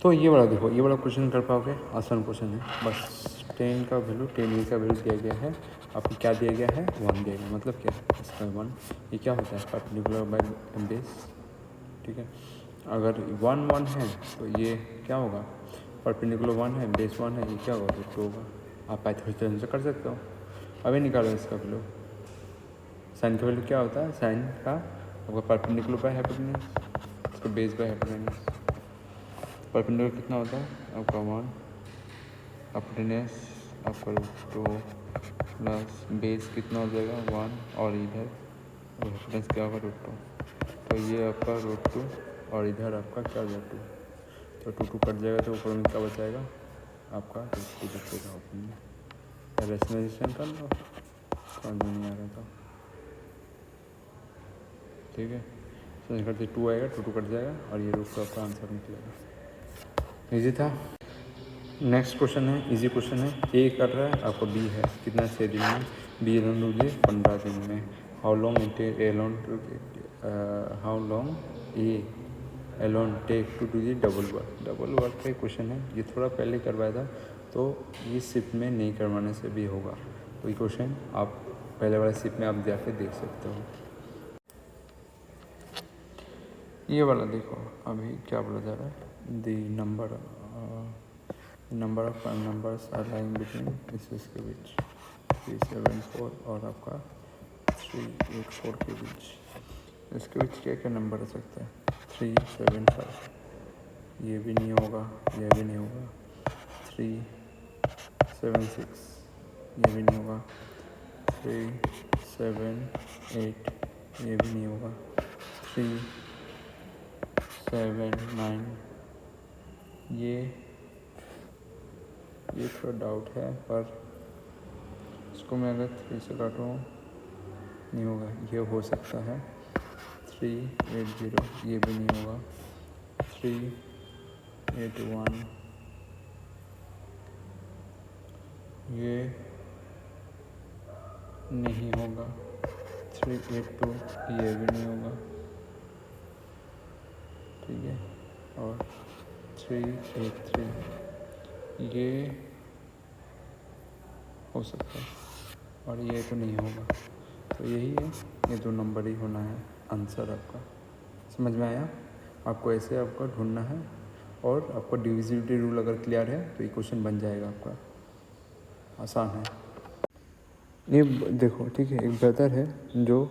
तो ये वाला देखो, ये वाला क्वेश्चन कर पाओगे, आसान क्वेश्चन है। बस 10 का वैल्यू 10 का वैल्यू दिया गया है, आपको क्या दिया गया है 1 दिया गया, मतलब क्या इसका 1 ये क्या होता है परपेंडिकुलर बाय बेस, ठीक है। अगर 1 1 है तो ये क्या होगा, परपेंडिकुलर 1 है, बेस 1 है, ये क्या होगा रूट 2 होगा। आप पाइथागोरस से कर सकते हो। अभी निकालो इसका वैल्यू, साइन का वैल्यू क्या होता है, साइन का आपका परपेंडिकुलर बाय हाइपोटेन्यूज, इसका बेस बाय हाइपोटेन्यूज। परपेंडिकुलर कितना होता है आपका 1, हाइपोटेन्यूज आपका रूट 2 प्लस बेस कितना हो जाएगा 1, और इधर हाइपोटेन्यूज क्या होगा रूट 2, तो ये आपका रूट 2 और इधर आपका क्या हो जाएगा 2, तो 2 2 कट जाएगा, तो ऊपर में क्या बचाएगा आपका रूट 2 बचेगा। ओपन में रेशनलाइजेशन कर लो, समझ में नहीं आ रहा था, ठीक है। समझ करते 2 आएगा, 2 2 कट जाएगा और ये रूट 2 आपका आंसर निकलेगा। इजी था। नेक्स्ट क्वेश्चन है, इजी क्वेश्चन है। ए कर रहा है, आपको बी है कितना 6 दिन में, बी एलोन टू दी 15 दिन में। How long it alone to, how long a alone take to do the double work. Double work का क्वेश्चन है, ये थोड़ा पहले करवाया था, तो ये शिफ्ट में नहीं करवाने से भी होगा। तो ये क्वेश्चन आप पहले वाले शिफ्ट में आप जाके देख सकते हो। ये वाला देखो, अभी क्या बोला जा रहा है, the number of prime numbers are lying between इसके बीच 3 7 4 और आपका 3 8 4 के बीच। इसके बीच क्या क्या नंबर रह सकता है, 3 7 5, ये भी नहीं होगा, ये भी नहीं होगा, 3 7 6, ये भी नहीं होगा, 3 7 8, ये भी नहीं होगा, 3 7 9, ये थोड़ा डाउट है, पर इसको मैं अगर 3 से काटूँ नहीं होगा, ये हो सकता है 3 8 0, ये भी नहीं होगा, 3 8 1, ये नहीं होगा, 3 8 2, ये भी नहीं होगा, ठीक है, और 3 8 3, ये हो सकता है, और ये तो नहीं होगा। तो यही है, ये 2 नंबर ही होना है आंसर आपका। समझ में आया? आपको ऐसे आपका ढूंढना है, और आपका डिविजिबिलिटी रूल अगर क्लियर है तो ये क्वेश्चन बन जाएगा आपका, आसान है। ये देखो, ठीक है, एक ब्रदर है जो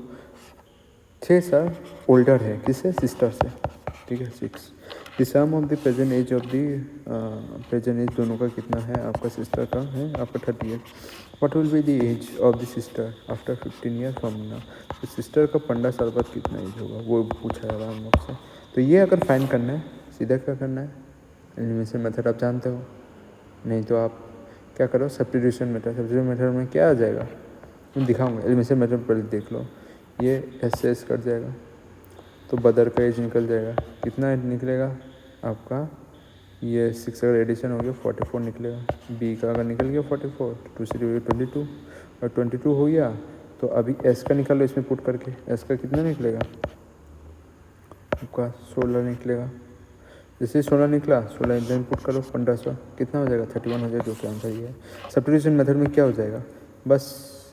6 साल ओल्डर है, किससे, सिस्टर से, ठीक है 6। The sum of the present age of the present age दोनों का कितना है, आपका सिस्टर का है आपका 38। What will be the age of the sister after 15 year from now. तो सिस्टर का 15 साल बाद कितना एज होगा वो पूछा है हम लोग से। तो ये अगर फाइंड करना है, सीधा क्या करना है, एलिमिनेशन मेथड आप जानते हो, नहीं तो आप क्या करो, सब्स्टिट्यूशन मेथड। सब्स्टिट्यूशन मेथड में क्या आ जाएगा मैं दिखाऊंगा, एलिमिनेशन मेथड पहले देख लो। ये एस एस कट जाएगा, तो बदर का एज निकल जाएगा, कितना एज निकलेगा आपका, ये 6 अगर एडिशन हो गया 44 निकलेगा। बी का अगर निकल गया 44, 2 से 22, और 22 हो गया तो अभी एस का निकाल लो इसमें पुट करके, एस का कितना निकलेगा आपका 16 निकलेगा। जैसे 16 निकला, 16 इधर पुट करो, 1500 कितना हो जाएगा 31 हो जाएगा, जो कि आंसर ये है। सब्स्टिट्यूशन मेथड में क्या हो जाएगा, बस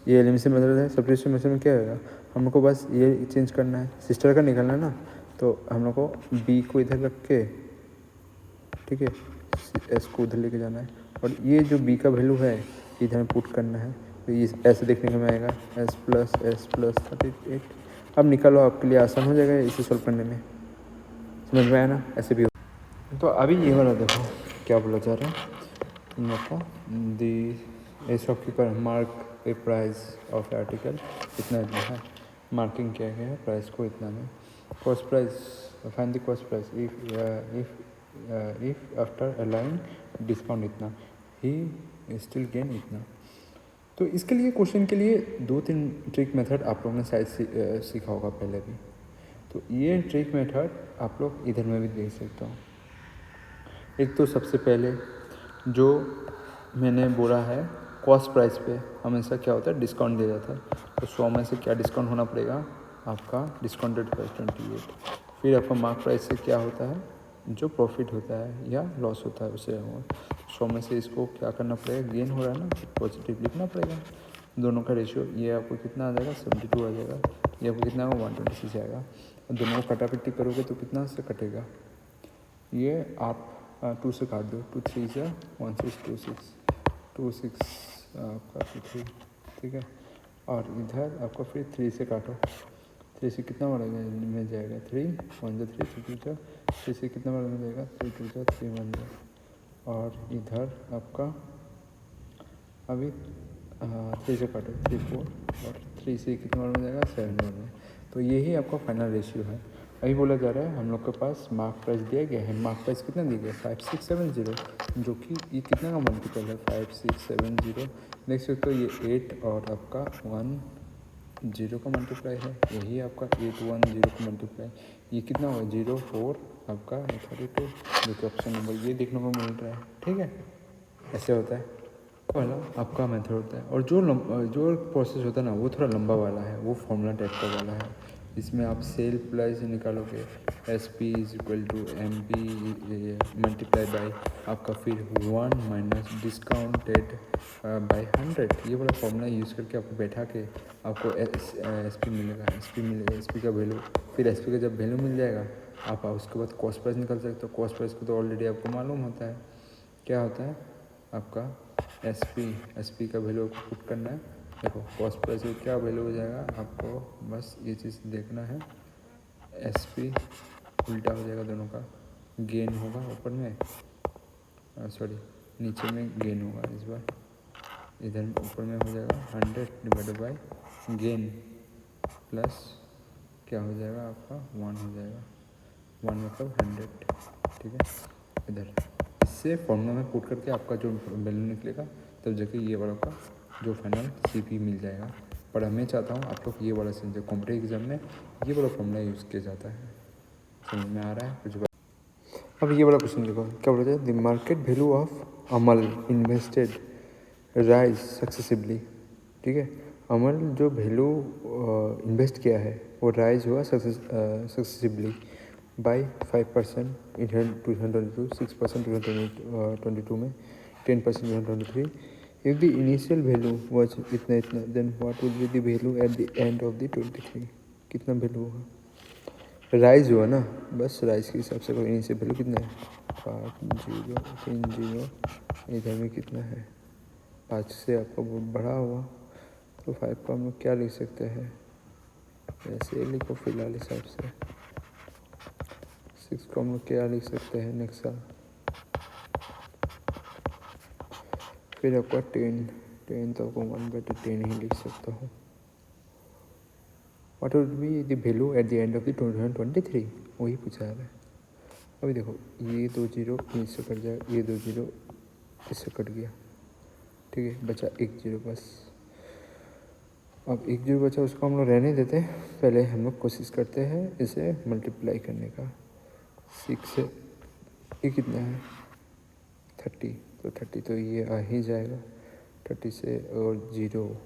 ये एलिमिनेशन मेथड है, सब्स्टिट्यूशन मेथड में क्या होगा, हम लोग को बस ये चेंज करना है, सिस्टर का निकलना है ना, तो हम लोग को बी को इधर रख के, ठीक है, एस को उधर लेके जाना है, और ये जो बी का वैल्यू है इधर पुट करना है। तो ये ऐसे देखने में आएगा एस प्लस 38। अब निकालो, आपके लिए आसान हो जाएगा इसे सॉल्व करने में, समझ में आया ना, ऐसे भी। तो अभी ये वाला देखो क्या बोला जा रहा है, इन लोग का the a shopkeeper mark a price of article, इतना इतना है, मार्किंग किया गया है प्राइस को इतना में। Cost price, find the cost price if after allowing discount इतना, ही स्टिल गेन इतना। तो इसके लिए क्वेश्चन के लिए 2-3 ट्रिक मेथड आप लोगों ने शायद सीखा होगा पहले भी। तो ये ट्रिक मेथड आप लोग इधर में भी देख सकते हो। एक तो सबसे पहले जो मैंने बोला है, कॉस्ट प्राइस पे हमेशा क्या होता है, डिस्काउंट दिया जाता है, तो 100 में से क्या डिस्काउंट होना पड़ेगा आपका, डिस्काउंटेड प्राइस 28। फिर आपका मार्क प्राइस से क्या होता है, जो प्रॉफिट होता है या लॉस होता है उसे होगा। 100 में से इसको क्या करना पड़ेगा, गेन हो रहा है ना, पॉजिटिव लिखना पड़ेगा। दोनों का रेशियो ये आपको कितना आ जाएगा, 72 आ जाएगा। ये आपको कितना होगा, 126 आएगा। और दोनों को कटापिट्टी करोगे तो कितना से कटेगा, ये आप 2 से काट दो, 2 3 से 1 6 2 6 2 6 आपका 2 3, ठीक है। और इधर आपका फिर 3 से काटो, 3 से कितना बड़ा मिल जाएगा, 3 1 जा 3 3 2 जा, 3 से कितना बड़ा मिल जाएगा, 3 2 जा 3 1 जा। और इधर आपका अभी 3 से काटो, 3 4, और 3 से कितना बड़ा मिल जाएगा, 7 बड़ा में। तो यही आपका फाइनल रेशियो है। अभी बोला जा रहा है हम लोग के पास मार्क प्राइस दिया गया है। मार्क प्राइस कितना दिया गया है, 5670, जो कि ये कितना का मल्टीपल है, 5670। देख सकते हो ये 8 और आपका 1 0 का मल्टीप्लाई है, यही आपका 8 1 0 का मल्टीप्लाई। ये कितना होगा, 0 4 आपका 32, जो कि ऑप्शन नंबर ये देखने को मिल रहा है, ठीक है। ऐसे होता है वाला आपका मेथड होता है। और जो प्रोसेस होता है ना वो थोड़ा लंबा वाला है, वो फॉर्मूला टाइप का वाला है। इसमें आप सेल प्राइस निकालोगे, S P is equal to M P multiply by आपका फिर 1 माइनस डिस्काउंटेड बाई 100। ये वाला फॉर्मूला यूज़ करके आपको बैठा के आपको एस पी मिलेगा, एस पी का वैल्यू। फिर एस पी का जब वैल्यू मिल जाएगा आप उसके बाद कॉस्ट प्राइस निकाल सकते हो। कॉस्ट प्राइस को तो ऑलरेडी आपको मालूम होता है क्या होता है आपका, एस पी का वैल्यू को पुट करना है। देखो कॉस्ट प्राइस का क्या वैल्यू हो जाएगा, आपको बस ये चीज़ देखना है। एस पी उल्टा हो जाएगा, दोनों का गेन होगा ऊपर में, सॉरी नीचे में गेन होगा इस बार, इधर ऊपर में हो जाएगा 100 डिवाइडेड बाई गेन प्लस क्या हो जाएगा आपका 1 हो जाएगा, 1 मतलब 100, ठीक है। इधर इससे फॉर्मूला में पुट करके आपका जो वैल्यू निकलेगा तब जाके ये वाला का जो फाइनल सीपी मिल जाएगा। पर मैं चाहता हूँ आप लोग ये वाला समझे, कॉम्पिटिटिव एग्जाम में ये वाला फॉर्मूला यूज़ किया जाता है। समझ में आ रहा है कुछ बात? अब ये वाला क्वेश्चन देखो क्या बोलते हैं, the market value of Amal invested rise successively, ठीक है। अमल जो वैल्यू इन्वेस्ट किया है वो राइज हुआ सक्सेसिवली बाई 5% इन 2022, 6% 2022 में, 10% 2023। If the initial value was इतना इतना, then what will be the value at the end of the 23। कितना वैल्यू होगा, राइज हुआ ना, बस राइज के हिसाब से इनिशियल वैल्यू कितना है, 5 0 3 0, इधर में कितना है 5 से आपका बढ़ा हुआ, तो 5 को हम लोग क्या लिख सकते हैं, ऐसे लिखो फिलहाल हिसाब से। 6 को हम लोग क्या लिख सकते हैं नेक्स्ट साल, फिर आपका 10 तो आपको 1/10 ही लिख सकता हूँ। What would B the value at the end of the 2023, वही पूछा है। अभी देखो ये 2 0 इससे कट जाएगा, ये 2 0 इससे कट गया, ठीक है, बचा 1 0 बस। अब 1 0 बचा, उसको हम लोग रहने देते हैं। पहले हम लोग कोशिश करते हैं इसे मल्टीप्लाई करने का। 6 से ये कितना है 30, तो 30 तो ये आ ही जाएगा। 30 से और 0,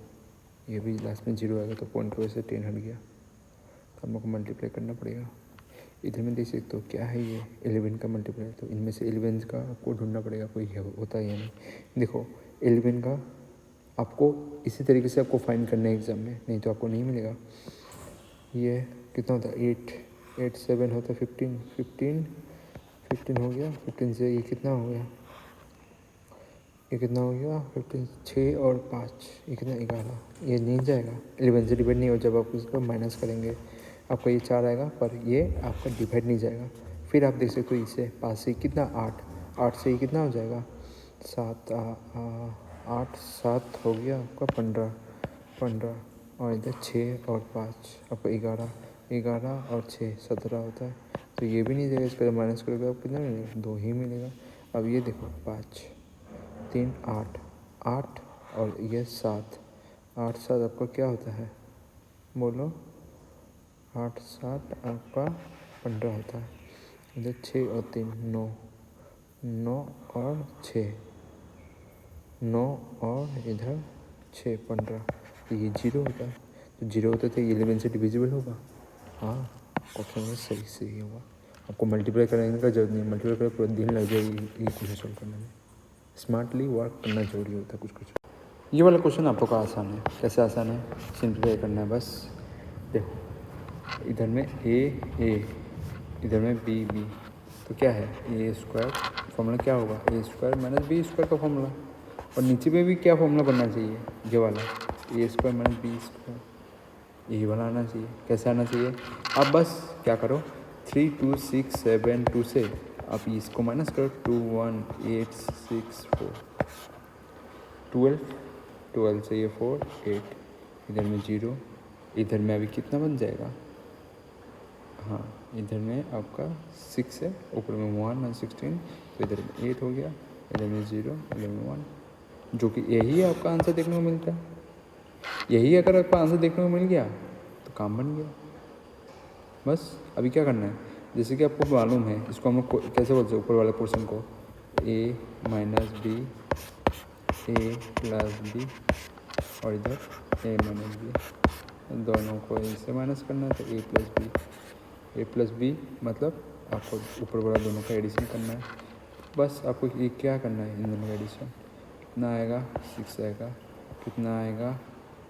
ये भी लास्ट में 0 आएगा, तो पॉइंट की वजह से 10 हट गया, तो हम लोग को मल्टीप्लाई करना पड़ेगा। इधर में देख सकते हो क्या है, ये 11 का मल्टीप्लाई, तो इनमें से 11 का आपको ढूंढना पड़ेगा, कोई होता है या नहीं। देखो 11 का आपको इसी तरीके से आपको फाइंड करना है एग्ज़ाम में, नहीं तो आपको नहीं मिलेगा। ये कितना होता है 8 7 होता है 15 हो गया। 15 से ये कितना हो गया, ये कितना हो गया 15, 6 और 5, ये कितना 11, ये नहीं जाएगा, 11 से डिवाइड नहीं हो। जब आप उसको माइनस करेंगे आपका ये 4 आएगा, पर ये आपका डिवाइड नहीं जाएगा। फिर आप देख सकते हो इसे 5 से कितना 8 से ये कितना हो जाएगा 7, 8 7 हो गया आपका 15, और इधर 6 और 5 आपका 11 और 6 17 होता है। तो ये भी नहीं जाएगा, इसका माइनस करोगे आपको कितना मिलेगा, 2 ही मिलेगा। अब ये देखो 5 3 8 8 और ये 7, 8 7 आपका क्या होता है, बोलो 8 7 आपका 15 होता है। इधर 6 और 3 9, 9 और 6 9 और इधर 6 15, ये 0 होता है। तो 0 होता है तो 11 से डिविजिबल होगा, हाँ ऑप्शन में सही होगा। आपको मल्टीप्लाई करने का जरूरत नहीं, मल्टीप्लाई कर पूरा दिन लग जाएगी ये क्वेश्चन सॉल्व करने में। स्मार्टली वर्क करना जरूरी होता है कुछ कुछ। ये वाला क्वेश्चन आप लोग का आसान है। कैसे आसान है? सिंप्लीफाई करना है बस। देखो इधर में ए, इधर में बी, तो क्या है ए स्क्वायर, फॉर्मूला क्या होगा ए स्क्वायर माइनस बी स्क्वायर का फॉर्मूला। और नीचे में भी क्या फॉर्मूला बनना चाहिए, ये वाला ए स्क्वायर माइनस बी स्क्वायर, यही वाला आना चाहिए। कैसे आना चाहिए? आप बस क्या करो 3 2 6 7 2 से आप इसको माइनस करो 2 1 8 6 4 12 से ये 4 8, इधर में 0, इधर में अभी कितना बन जाएगा, हाँ इधर में आपका 6 है, ऊपर में 1 और 16, तो इधर में 8 हो गया, इधर में 0, इधर में 1, जो कि यही आपका आंसर देखने को मिलता है। यही अगर आपका आंसर देखने को मिल गया तो काम बन गया। बस अभी क्या करना है, जैसे कि आपको मालूम है, इसको हम लोग कैसे बोलते हैं ऊपर वाले पोर्शन को ए माइनस बी, ए प्लस बी, और इधर ए माइनस बी, दोनों को इससे माइनस करना है तो ए प्लस बी मतलब आपको ऊपर वाला दोनों का एडिशन करना है। बस आपको ये क्या करना है, इन दोनों का एडिशन कितना आएगा 6 आएगा, कितना आएगा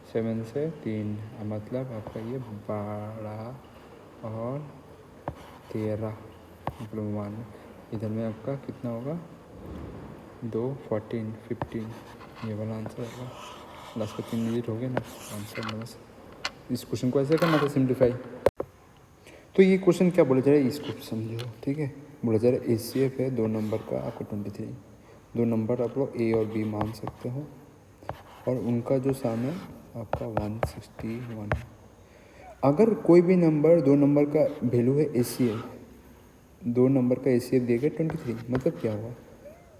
7 से 3, मतलब आपका ये 12 और 13 मतलब 1, इधर में आपका कितना होगा 2 14 15, ये वाला आंसर होगा। लास्ट का 3 डिजिट हो गया ना आंसर। बस इस क्वेश्चन को ऐसे करना था सिंप्लीफाई। तो ये क्वेश्चन क्या बोला जा रहा है इसको समझो, ठीक है। बोला जा रहा है एचसीएफ है 2 नंबर का आपको 23, 2 नंबर आप लोग ए और बी मान सकते हो, और उनका जो सम है आपका 161 है। अगर कोई भी नंबर 2 नंबर का वैल्यू है एचसीएफ, 2 नंबर का एचसीएफ देगा 23, मतलब क्या हुआ,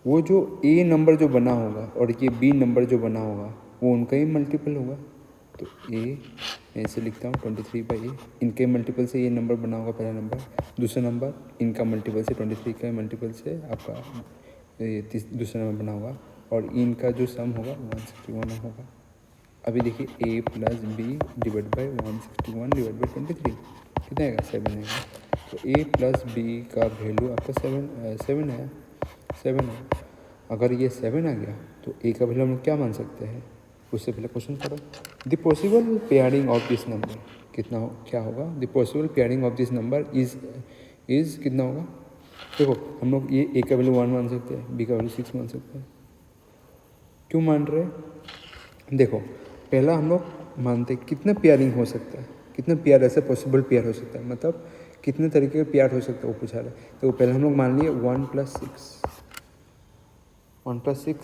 वो जो ए नंबर जो बना होगा और ये बी नंबर जो बना होगा वो उनका ही मल्टीपल होगा। तो ए ऐसे लिखता हूँ 23/a, इनके मल्टीपल से ये नंबर बना होगा पहला नंबर, दूसरा नंबर इनका मल्टीपल से 23 का मल्टीपल से आपका दूसरा नंबर बना होगा, और इनका जो सम होगा 161 होगा। अभी देखिए a plus b divide by 161 divide by 23 कितना आएगा 7 आएगा। तो a प्लस बी का वैल्यू आपका 7 है। अगर ये 7 आ गया तो a का वैल्यू हम लोग क्या मान सकते हैं, उससे पहले क्वेश्चन करो। The possible pairing of this number कितना हो, क्या होगा, the possible pairing of this number is कितना होगा। देखो हम लोग ये a का वैल्यू 1 मान सकते हैं, b का वैल्यू 6 मान सकते हैं। क्यों मान रहे हैं, देखो पहला हम लोग मानते कितना पेयरिंग हो सकता है, कितना पेयर ऐसे पॉसिबल पेयर हो सकता है, मतलब कितने तरीके का पेयर हो सकता है वो पूछा रहा है। तो पहले हम लोग मान लिए 1 + 6,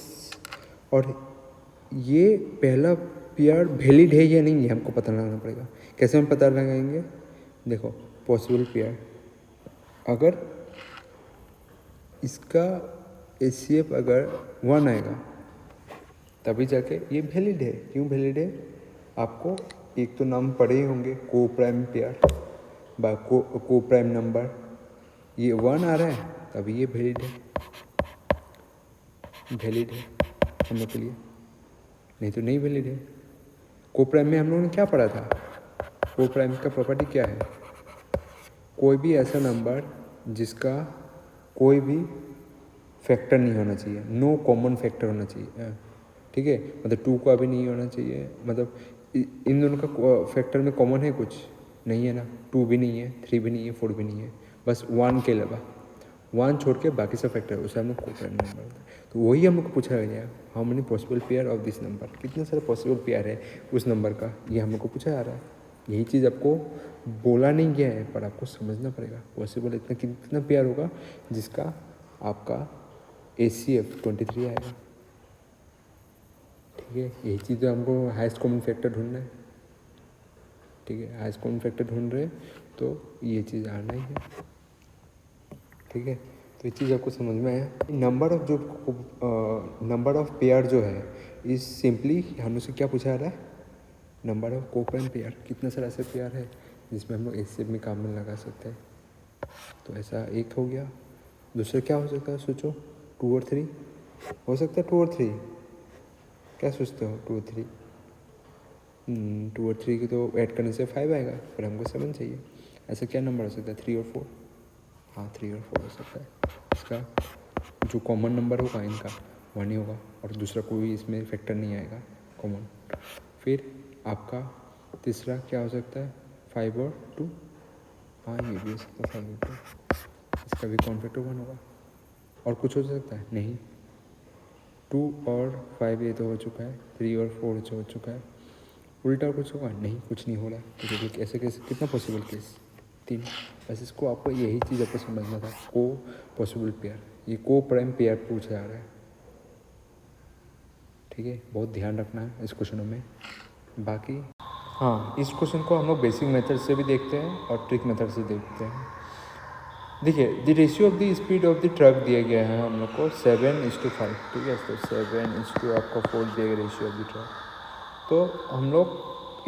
और ये पहला पेयर वैलिड है या नहीं है हमको पता लगाना पड़ेगा। कैसे हम पता लगाएंगे, देखो पॉसिबल पेयर, अगर इसका एचसीएफ अगर 1 आएगा तभी जाके ये वैलिड है। क्यों वैलिड है, आपको एक तो नाम पढ़े ही होंगे को प्राइम पेयर बा को प्राइम नंबर, ये 1 आ रहा है तभी ये वैलिड है हम लोग के लिए, नहीं तो नहीं वैलिड है। को प्राइम में हम लोगों ने क्या पढ़ा था, को प्राइम का प्रॉपर्टी क्या है, कोई भी ऐसा नंबर जिसका कोई भी फैक्टर नहीं होना चाहिए, नो कॉमन फैक्टर होना चाहिए, ठीक है। मतलब 2 का भी नहीं होना चाहिए, मतलब इन दोनों का फैक्टर में कॉमन है कुछ नहीं है ना, 2 भी नहीं है, 3 भी नहीं है, 4 भी नहीं है, बस 1 के अलावा 1 छोड़ के बाकी सब फैक्टर उसे हम लोग को प्राइम नंबर। तो वही हम लोग को पूछा गया, how many possible pair of this number, कितने सारे पॉसिबल पेयर है उस नंबर का, ये हम लोग को पूछा जा रहा है। यही चीज़ आपको बोला नहीं गया है पर आपको समझना पड़ेगा, पॉसिबल इतना कितना पेयर होगा जिसका आपका एचसीएफ 23 आएगा, ठीक है। यही चीज़ हमको हाईएस्ट कॉमन फैक्टर ढूंढना है, ठीक है। हाईएस्ट कॉमन फैक्टर ढूंढ रहे हैं तो ये चीज़ आना ही है, ठीक है। तो ये चीज़ आपको समझ में आया। नंबर ऑफ पेयर जो है इस सिंपली हम लोग से क्या पूछा जा रहा है, नंबर ऑफ को प्राइम पेयर, कितना सारा ऐसे पेयर है जिसमें हम लोग एचसीएफ में काम में लगा सकते हैं। तो ऐसा एक हो गया। दूसरा क्या हो सकता है सोचो, 2 और 3 हो सकता है, 2 और 3 क्या सोचते हो, 2 और 3 2 और 3 की तो ऐड करने से 5 आएगा, पर हमको 7 चाहिए। ऐसा क्या नंबर हो सकता है, 3 और 4, हाँ 3 और 4 हो सकता है। इसका जो कॉमन नंबर होगा इनका 1 ही होगा और दूसरा कोई इसमें फैक्टर नहीं आएगा कॉमन। फिर आपका तीसरा क्या हो सकता है 5 और 2, हाँ ये भी हो सकता है 5 और 2, इसका भी कॉमन फैक्टर 1 होगा। और कुछ हो सकता है नहीं, 2 और 5 ये तो हो चुका है, 3 और 4 जो हो चुका है। उल्टा कुछ होगा नहीं, कुछ नहीं हो रहा है। तो ऐसे कैसे कितना पॉसिबल केस 3। बस इसको आपको यही चीज़ आपको समझना था, को पॉसिबल पेयर, ये को प्राइम पेयर पूछा जा रहा है, ठीक है। बहुत ध्यान रखना है इस क्वेश्चनों में। बाकी हाँ, इस क्वेश्चन को हम लोग बेसिक मेथड से भी देखते हैं और ट्रिक मेथड से देखते हैं। देखिए the ratio of the speed of the truck दिया गया है हम लोग को 7:5, ठीक है। तो 7:, आपका 4 दिया गया रेशियो ऑफ द ट्रक। तो हम लोग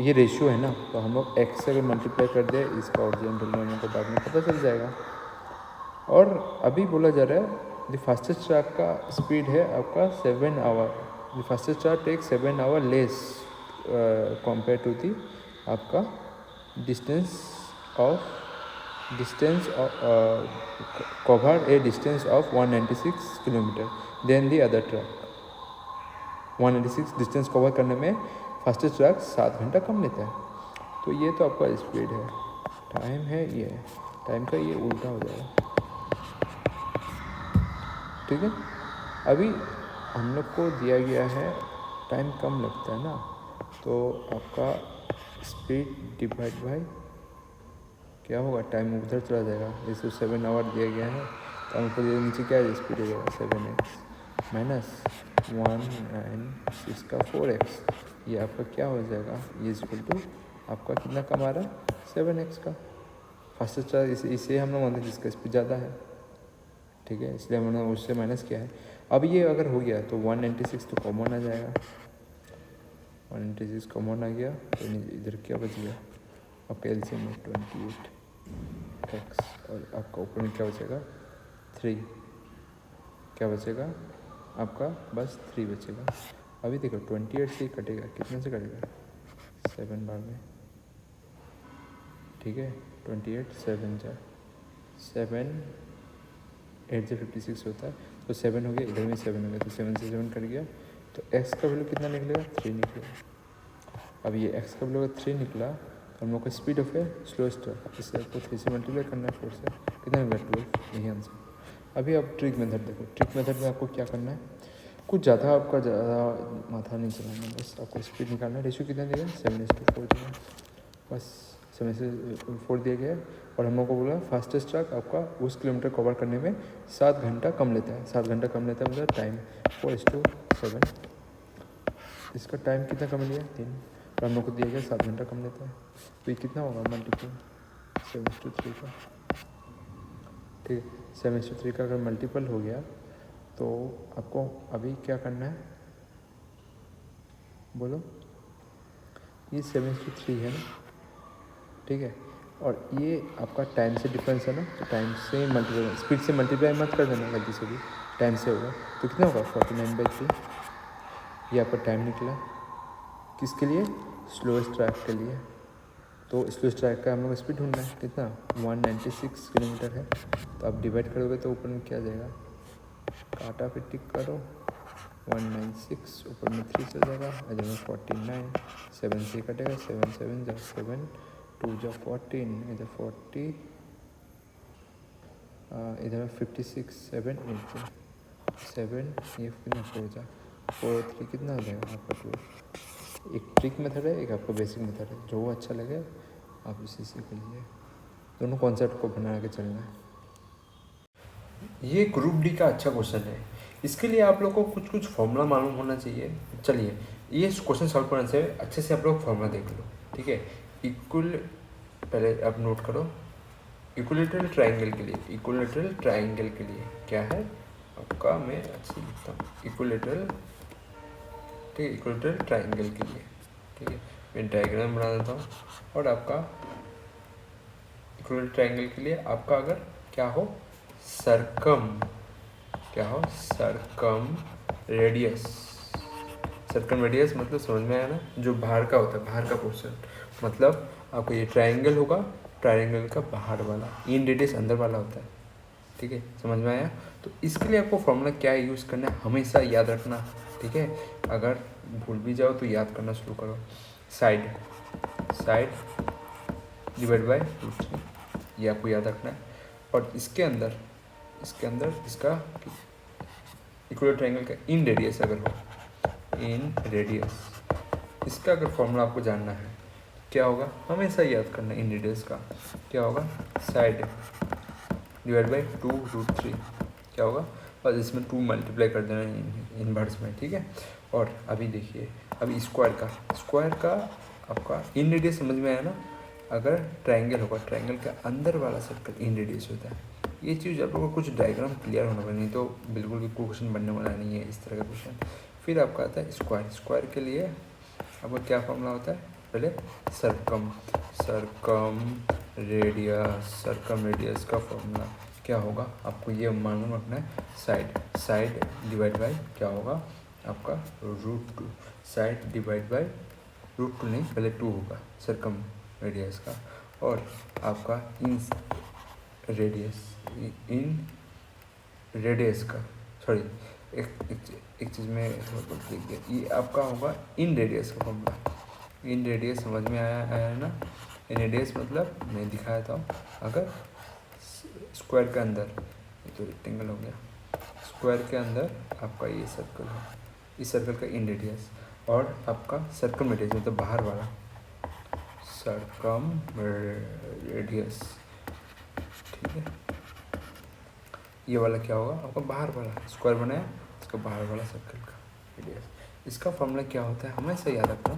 ये रेशियो है ना, तो हम लोग x से अगर मल्टीप्लाई कर दे इसका ओरिजिन ढूंढने को बाद में पता चल जाएगा। और अभी बोला जा रहा है द फास्टेस्ट ट्रक का स्पीड है आपका 7 hour, the fastest truck take 7 hour less compare to the आपका distance cover a distance of 196 kilometre than the other truck. 196 distance cover करने में फास्टेस्ट ट्रक 7 घंटा कम लेता है। तो ये तो आपका स्पीड है, टाइम है, ये टाइम का ये उल्टा हो जाएगा, ठीक है। अभी हम लोग को दिया गया है टाइम कम लगता है ना, तो आपका स्पीड डिवाइड बाय क्या होगा, टाइम उधर चला जाएगा। जैसे 7 आवर दिया गया है तो हमको नीचे क्या है स्पीड हो जाएगा 7x माइनस 196 का 4x, ये आपका क्या हो जाएगा, ये इक्वल टू आपका कितना कम आ रहा है 7x का। फास्टेस्ट ट्रक इसे हम लोग मानते हैं जिसका स्पीड ज़्यादा है, ठीक है, इसलिए हमने उससे माइनस किया है। अब ये अगर हो गया तो 196 तो कॉमन आ जाएगा, 196 कॉमन आ गया तो इधर क्या बच गया आपका एलसीएम में 28x, और आपका ऊपर में क्या बचेगा 3, क्या बचेगा आपका बस 3 बचेगा। अभी देखो 28 से कटेगा, कितने से कटेगा 7 बार में, ठीक है। 28 7 जा 7 8 से 56 होता है, तो 7 हो गया, इधर में 7 हो गया, तो 7 से 7 कट गया, तो x का वैल्यू कितना निकलेगा 3 निकलेगा। अब ये x का वैल्यू 3 निकला तो हम लोग का स्पीड ऑफ है स्लोएस्ट ट्रक, इससे आपको 3 से मल्टीप्लाई करना है 4 से, कितना मिला 12, यही आंसर। अभी आप ट्रिक मेथड देखो, ट्रिक मेथड में आपको क्या करना है, कुछ ज़्यादा आपका ज़्यादा माथा नहीं चलाना, बस आपको स्पीड निकालना है। रेशियो कितना दिया 7:4 दिया, बस 7:4 दिया गया। और हम लोग को बोला फास्टेस्ट ट्रक आपका उस किलोमीटर कवर करने में 7 घंटा कम लेता है, 7 घंटा कम लेता है मतलब टाइम 4:7, इसका टाइम कितना कम लिया 3, और हम लोग को दिया गया 7 घंटा कम लेता है, तो ये कितना होगा मल्टीपल 7:3 का, ठीक है। 7:3 का अगर मल्टीपल हो गया तो आपको अभी क्या करना है बोलो, ये 7:3 है ना, ठीक है। और ये आपका टाइम से डिफरेंस है ना, तो टाइम से मल्टीप्लाई, स्पीड से मल्टीप्लाई मत कर देना गलती से भी, टाइम से होगा तो कितना होगा 49/3, ये आपका टाइम निकला किसके लिए स्लोएस्ट ट्रैक के लिए। तो स्लोएस्ट ट्रैक का हम लोग स्पीड ढूंढना है, कितना 196 किलोमीटर है, तो आप डिवाइड करोगे तो ऊपर में क्या जाएगा, काटा पे टिक करो 196, ऊपर में 3 चल जाएगा, इधर में 49, 7 से कटेगा, 7 7 जा 7, 2 जा 14, इधर 40, इधर 56, 7 8 जा 7, ये कितना 4 जा 4 3 कितना आ जाएगा आपका 2। एक ट्रिक मेथड है, एक आपका बेसिक मेथड है, जो अच्छा लगे आप इसी से करिए, दोनों कॉन्सेप्ट को बना के चलना है। ये ग्रुप डी का अच्छा क्वेश्चन है, इसके लिए आप लोग को कुछ कुछ फॉर्मूला मालूम होना चाहिए। चलिए ये क्वेश्चन सॉल्व करने से अच्छे से आप लोग फॉर्मूला देख लो, ठीक है। इक्वल, पहले आप नोट करो, इक्विलेटरल ट्रायंगल के लिए, इक्विलेटरल ट्रायंगल के लिए क्या है आपका, मैं अच्छी लिखता हूँ इक्विलेटरल, ठीक है, इक्विलेटरल ट्रायंगल के लिए, ठीक है। मैं डायग्राम बना देता हूँ। और आपका इक्विलेटरल ट्रायंगल के लिए आपका अगर क्या हो सरकम, क्या हो सरकम रेडियस, सरकम रेडियस मतलब समझ में आया ना, जो बाहर का होता है, बाहर का पोर्शन, मतलब आपको ये ट्रायंगल होगा, ट्रायंगल का बाहर वाला, इन रेडियस अंदर वाला होता है, ठीक है, समझ में आया। तो इसके लिए आपको फॉर्मूला क्या यूज़ करना है हमेशा याद रखना, ठीक है। अगर भूल भी जाओ तो याद करना शुरू करो। साइड डिवाइड बाय √3, ये आपको याद रखना है। और इसके अंदर इसका इक्वल ट्रायंगल का इन रेडियस अगर हो, इन रेडियस, इसका अगर फॉर्मूला आपको जानना है क्या होगा, हमेशा याद करना इन रेडियस का क्या होगा, साइड डिवाइड बाई 2√3 क्या होगा, और इसमें 2 मल्टीप्लाई कर देना इनवर्स में, ठीक है। और अभी देखिए, अभी स्क्वायर का आपका इन रेडियस समझ में आया ना। अगर ट्रायंगल होगा, ट्रायंगल के अंदर वाला सर्कल इन रेडियस होता है। ये चीज़ आप लोगों को कुछ डायग्राम क्लियर होना पड़ेगा, नहीं तो बिल्कुल भी क्वेश्चन बनने वाला नहीं है इस तरह का क्वेश्चन। फिर आपका आता है स्क्वायर के लिए आपका क्या फॉर्मूला होता है, पहले सर्कम रेडियस का फॉर्मूला क्या होगा, आपको ये मालूम रखना है। साइड डिवाइड बाय क्या होगा आपका √2, साइड डिवाइड बाय √2 नहीं, पहले 2 होगा सर्कम रेडियस का। और आपका इन रेडियस का, सॉरी एक चीज़ में लिख दिया, ये आपका होगा इन रेडियस का फॉर्मूला। इन रेडियस समझ में आया है ना। इन रेडियस मतलब मैं दिखाया था, अगर स्क्वायर के अंदर, ये तो रेक्टेंगल हो गया, स्क्वायर के अंदर आपका ये सर्कल है, इस सर्कल का इन रेडियस, और आपका सर्कम रेडियस मतलब बाहर वाला सर्कम रेडियस, ठीक है। ये वाला क्या होगा आपका बाहर वाला, स्क्वायर बनाया इसका बाहर वाला सर्कल का रेडियस। इसका फॉर्मूला क्या होता है हमेशा याद रखना,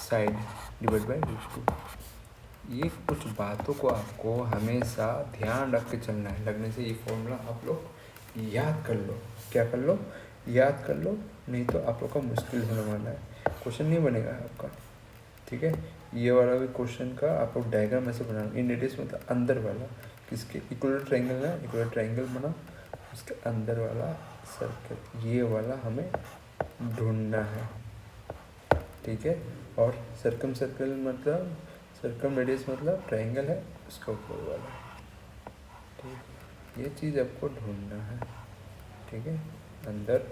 साइड डिवाइड बाय √2। ये कुछ बातों को आपको हमेशा ध्यान रख के चलना है, लगने से ये फॉर्मूला आप लोग याद कर लो। क्या कर लो, याद कर लो, नहीं तो आप लोग का मुश्किल होने वाला है, क्वेश्चन नहीं बनेगा आपका, ठीक है। ये वाला भी क्वेश्चन का आप लोग डायग्राम ऐसे बनाना, इन रेडियस मतलब अंदर वाला, किसके इक्वल ट्रायंगल है, इक्वल ट्रायंगल बना, उसके अंदर वाला सर्कल, ये वाला हमें ढूंढना है, ठीक है। और सर्कम रेडियस मतलब ट्रायंगल है उसका ऊपर वाला, ठीक। ये चीज़ आपको ढूंढना है, ठीक है। अंदर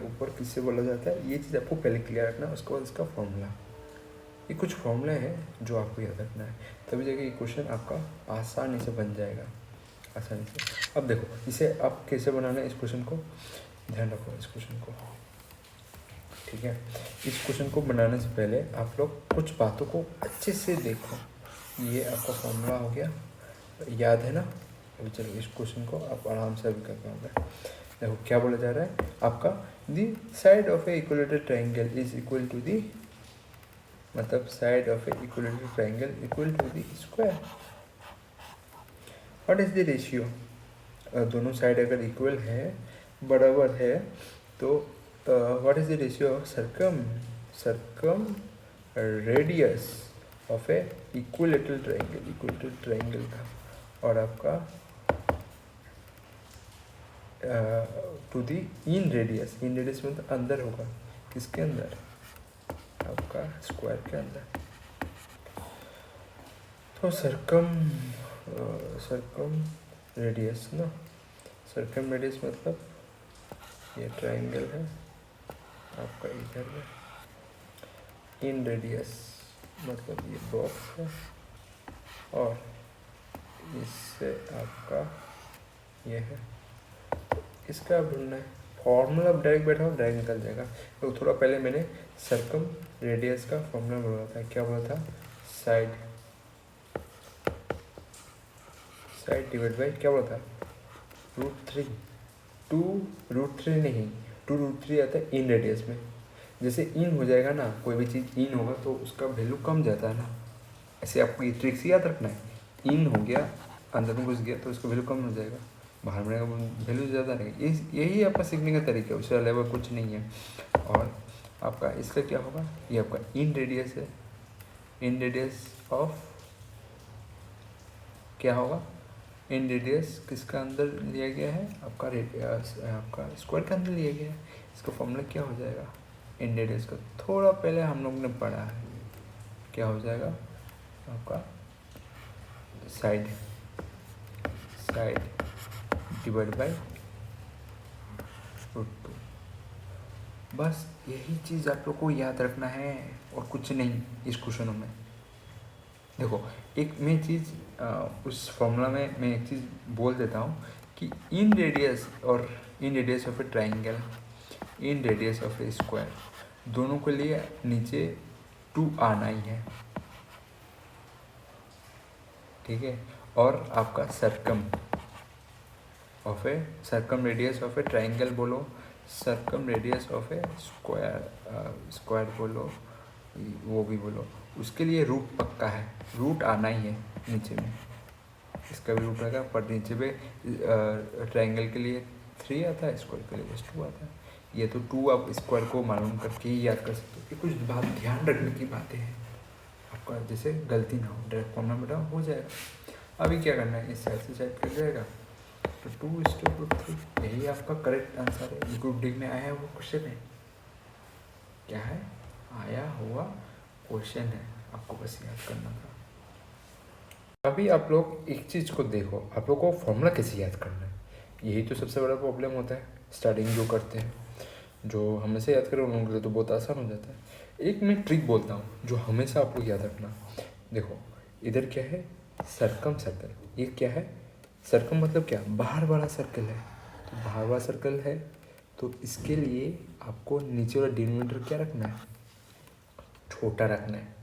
ऊपर किससे बोला जाता है, ये चीज़ आपको पहले क्लियर रखना है। उसके बाद इसका फॉर्मूला, ये कुछ फॉर्मूले हैं जो आपको याद रखना है, तभी जाके ये क्वेश्चन आपका आसानी से बन जाएगा, आसानी से। अब देखो इसे आप कैसे बनाना है, इस क्वेश्चन को ध्यान रखो, इस क्वेश्चन को, ठीक है। इस क्वेश्चन को बनाने से पहले आप लोग कुछ बातों को अच्छे से देखो। ये आपका फॉर्मूला हो गया, याद है ना। अभी चलो इस क्वेश्चन को आप आराम से अभी कर पाओगे। देखो क्या बोला जा रहा है आपका, the side of a equilateral triangle is equal to the, मतलब side of a equilateral triangle equal to the square. What is the ratio, दोनों साइड अगर इक्वल है, बराबर है, तो what is the ratio of circumradius of a equilateral triangle का, और आपका टू दी इन रेडियस मतलब अंदर होगा, किसके अंदर, आपका स्क्वायर के अंदर। तो सर्कम रेडियस ना, सर्कम रेडियस मतलब ये ट्रायंगल है आपका इधर में, इन रेडियस मतलब ये बॉक्स है, और इससे आपका ये है, इसका आप ढूंढना है। फॉर्मूला डायरेक्ट बैठा हो, डायरेक्ट निकल जाएगा। तो थोड़ा पहले मैंने सर्कम रेडियस का फॉर्मूला बोला था, क्या बोला था, साइड डिवाइड बाई क्या बोला था, √3, 2√3 नहीं, 2√3 आता है इन रेडियस में। जैसे इन हो जाएगा ना, कोई भी चीज़ इन होगा तो उसका वैल्यू कम जाता है ना, ऐसे आपको ये ट्रिक्स याद रखना है। इन हो गया, अंदर में घुस गया तो उसका वैल्यू कम हो जाएगा, बाहर में वैल्यू ज़्यादा रहेगा। यही आपका सीखने का तरीका है, उससे अलावा कुछ नहीं है। और आपका इसका क्या होगा, ये आपका इन रेडियस है, इन रेडियस ऑफ क्या होगा, इन रेडियस किसका अंदर लिया गया है, आपका रेडियस आपका स्क्वायर के अंदर लिया गया है। इसका फॉर्मूला क्या हो जाएगा, इन रेडियस का थोड़ा पहले हम लोग ने पढ़ा है, क्या हो जाएगा आपका साइड डिवाइड बाई √2। बस यही चीज़ आप लोग को याद रखना है और कुछ नहीं इस क्वेश्चनों में। देखो एक मैं चीज़ उस फॉर्मूला में मैं एक चीज़ बोल देता हूँ कि इन radius of a triangle, in radius of a square, दोनों के लिए नीचे 2 आना ही है, ठीक है। और आपका circumradius of a triangle बोलो, circumradius of a square बोलो, वो भी बोलो, उसके लिए रूट पक्का है, रूट आना ही है नीचे में। इसका भी रूट आएगा, पर नीचे पे ट्राइंगल के लिए 3 आता है, स्क्वायर के लिए बस 2 आता है। ये तो 2 आप स्क्वायर को मालूम करके ही याद कर सकते हो। ये कुछ बात ध्यान रखने की बातें हैं आपका, जैसे गलती ना हो, डायरेक्ट फॉर्मूला बेटा हो जाएगा। अभी क्या करना है, इस साइड से साइड कर जाएगा तो 2:3, यही आपका करेक्ट आंसर है। ग्रुप डी में आया हुआ क्वेश्चन है, क्या है, आया हुआ क्वेश्चन है, आपको बस याद करना था। अभी आप लोग एक चीज़ को देखो, आप लोग को फॉर्मूला कैसे याद करना है, यही तो सबसे बड़ा प्रॉब्लम होता है। स्टार्टिंग जो करते हैं, जो हमेशा याद करें उन लोगों के लिए तो बहुत आसान हो जाता है। एक मैं ट्रिक बोलता हूँ जो हमेशा आप लोग याद रखना। देखो इधर क्या है, सर्कम सर्कल, ये क्या है, सर्कम मतलब क्या, बाहर वाला सर्कल है, तो बाहर वाला सर्कल है तो इसके लिए आपको नीचे वाला डिनोमिनेटर क्या रखना है, छोटा रखना है,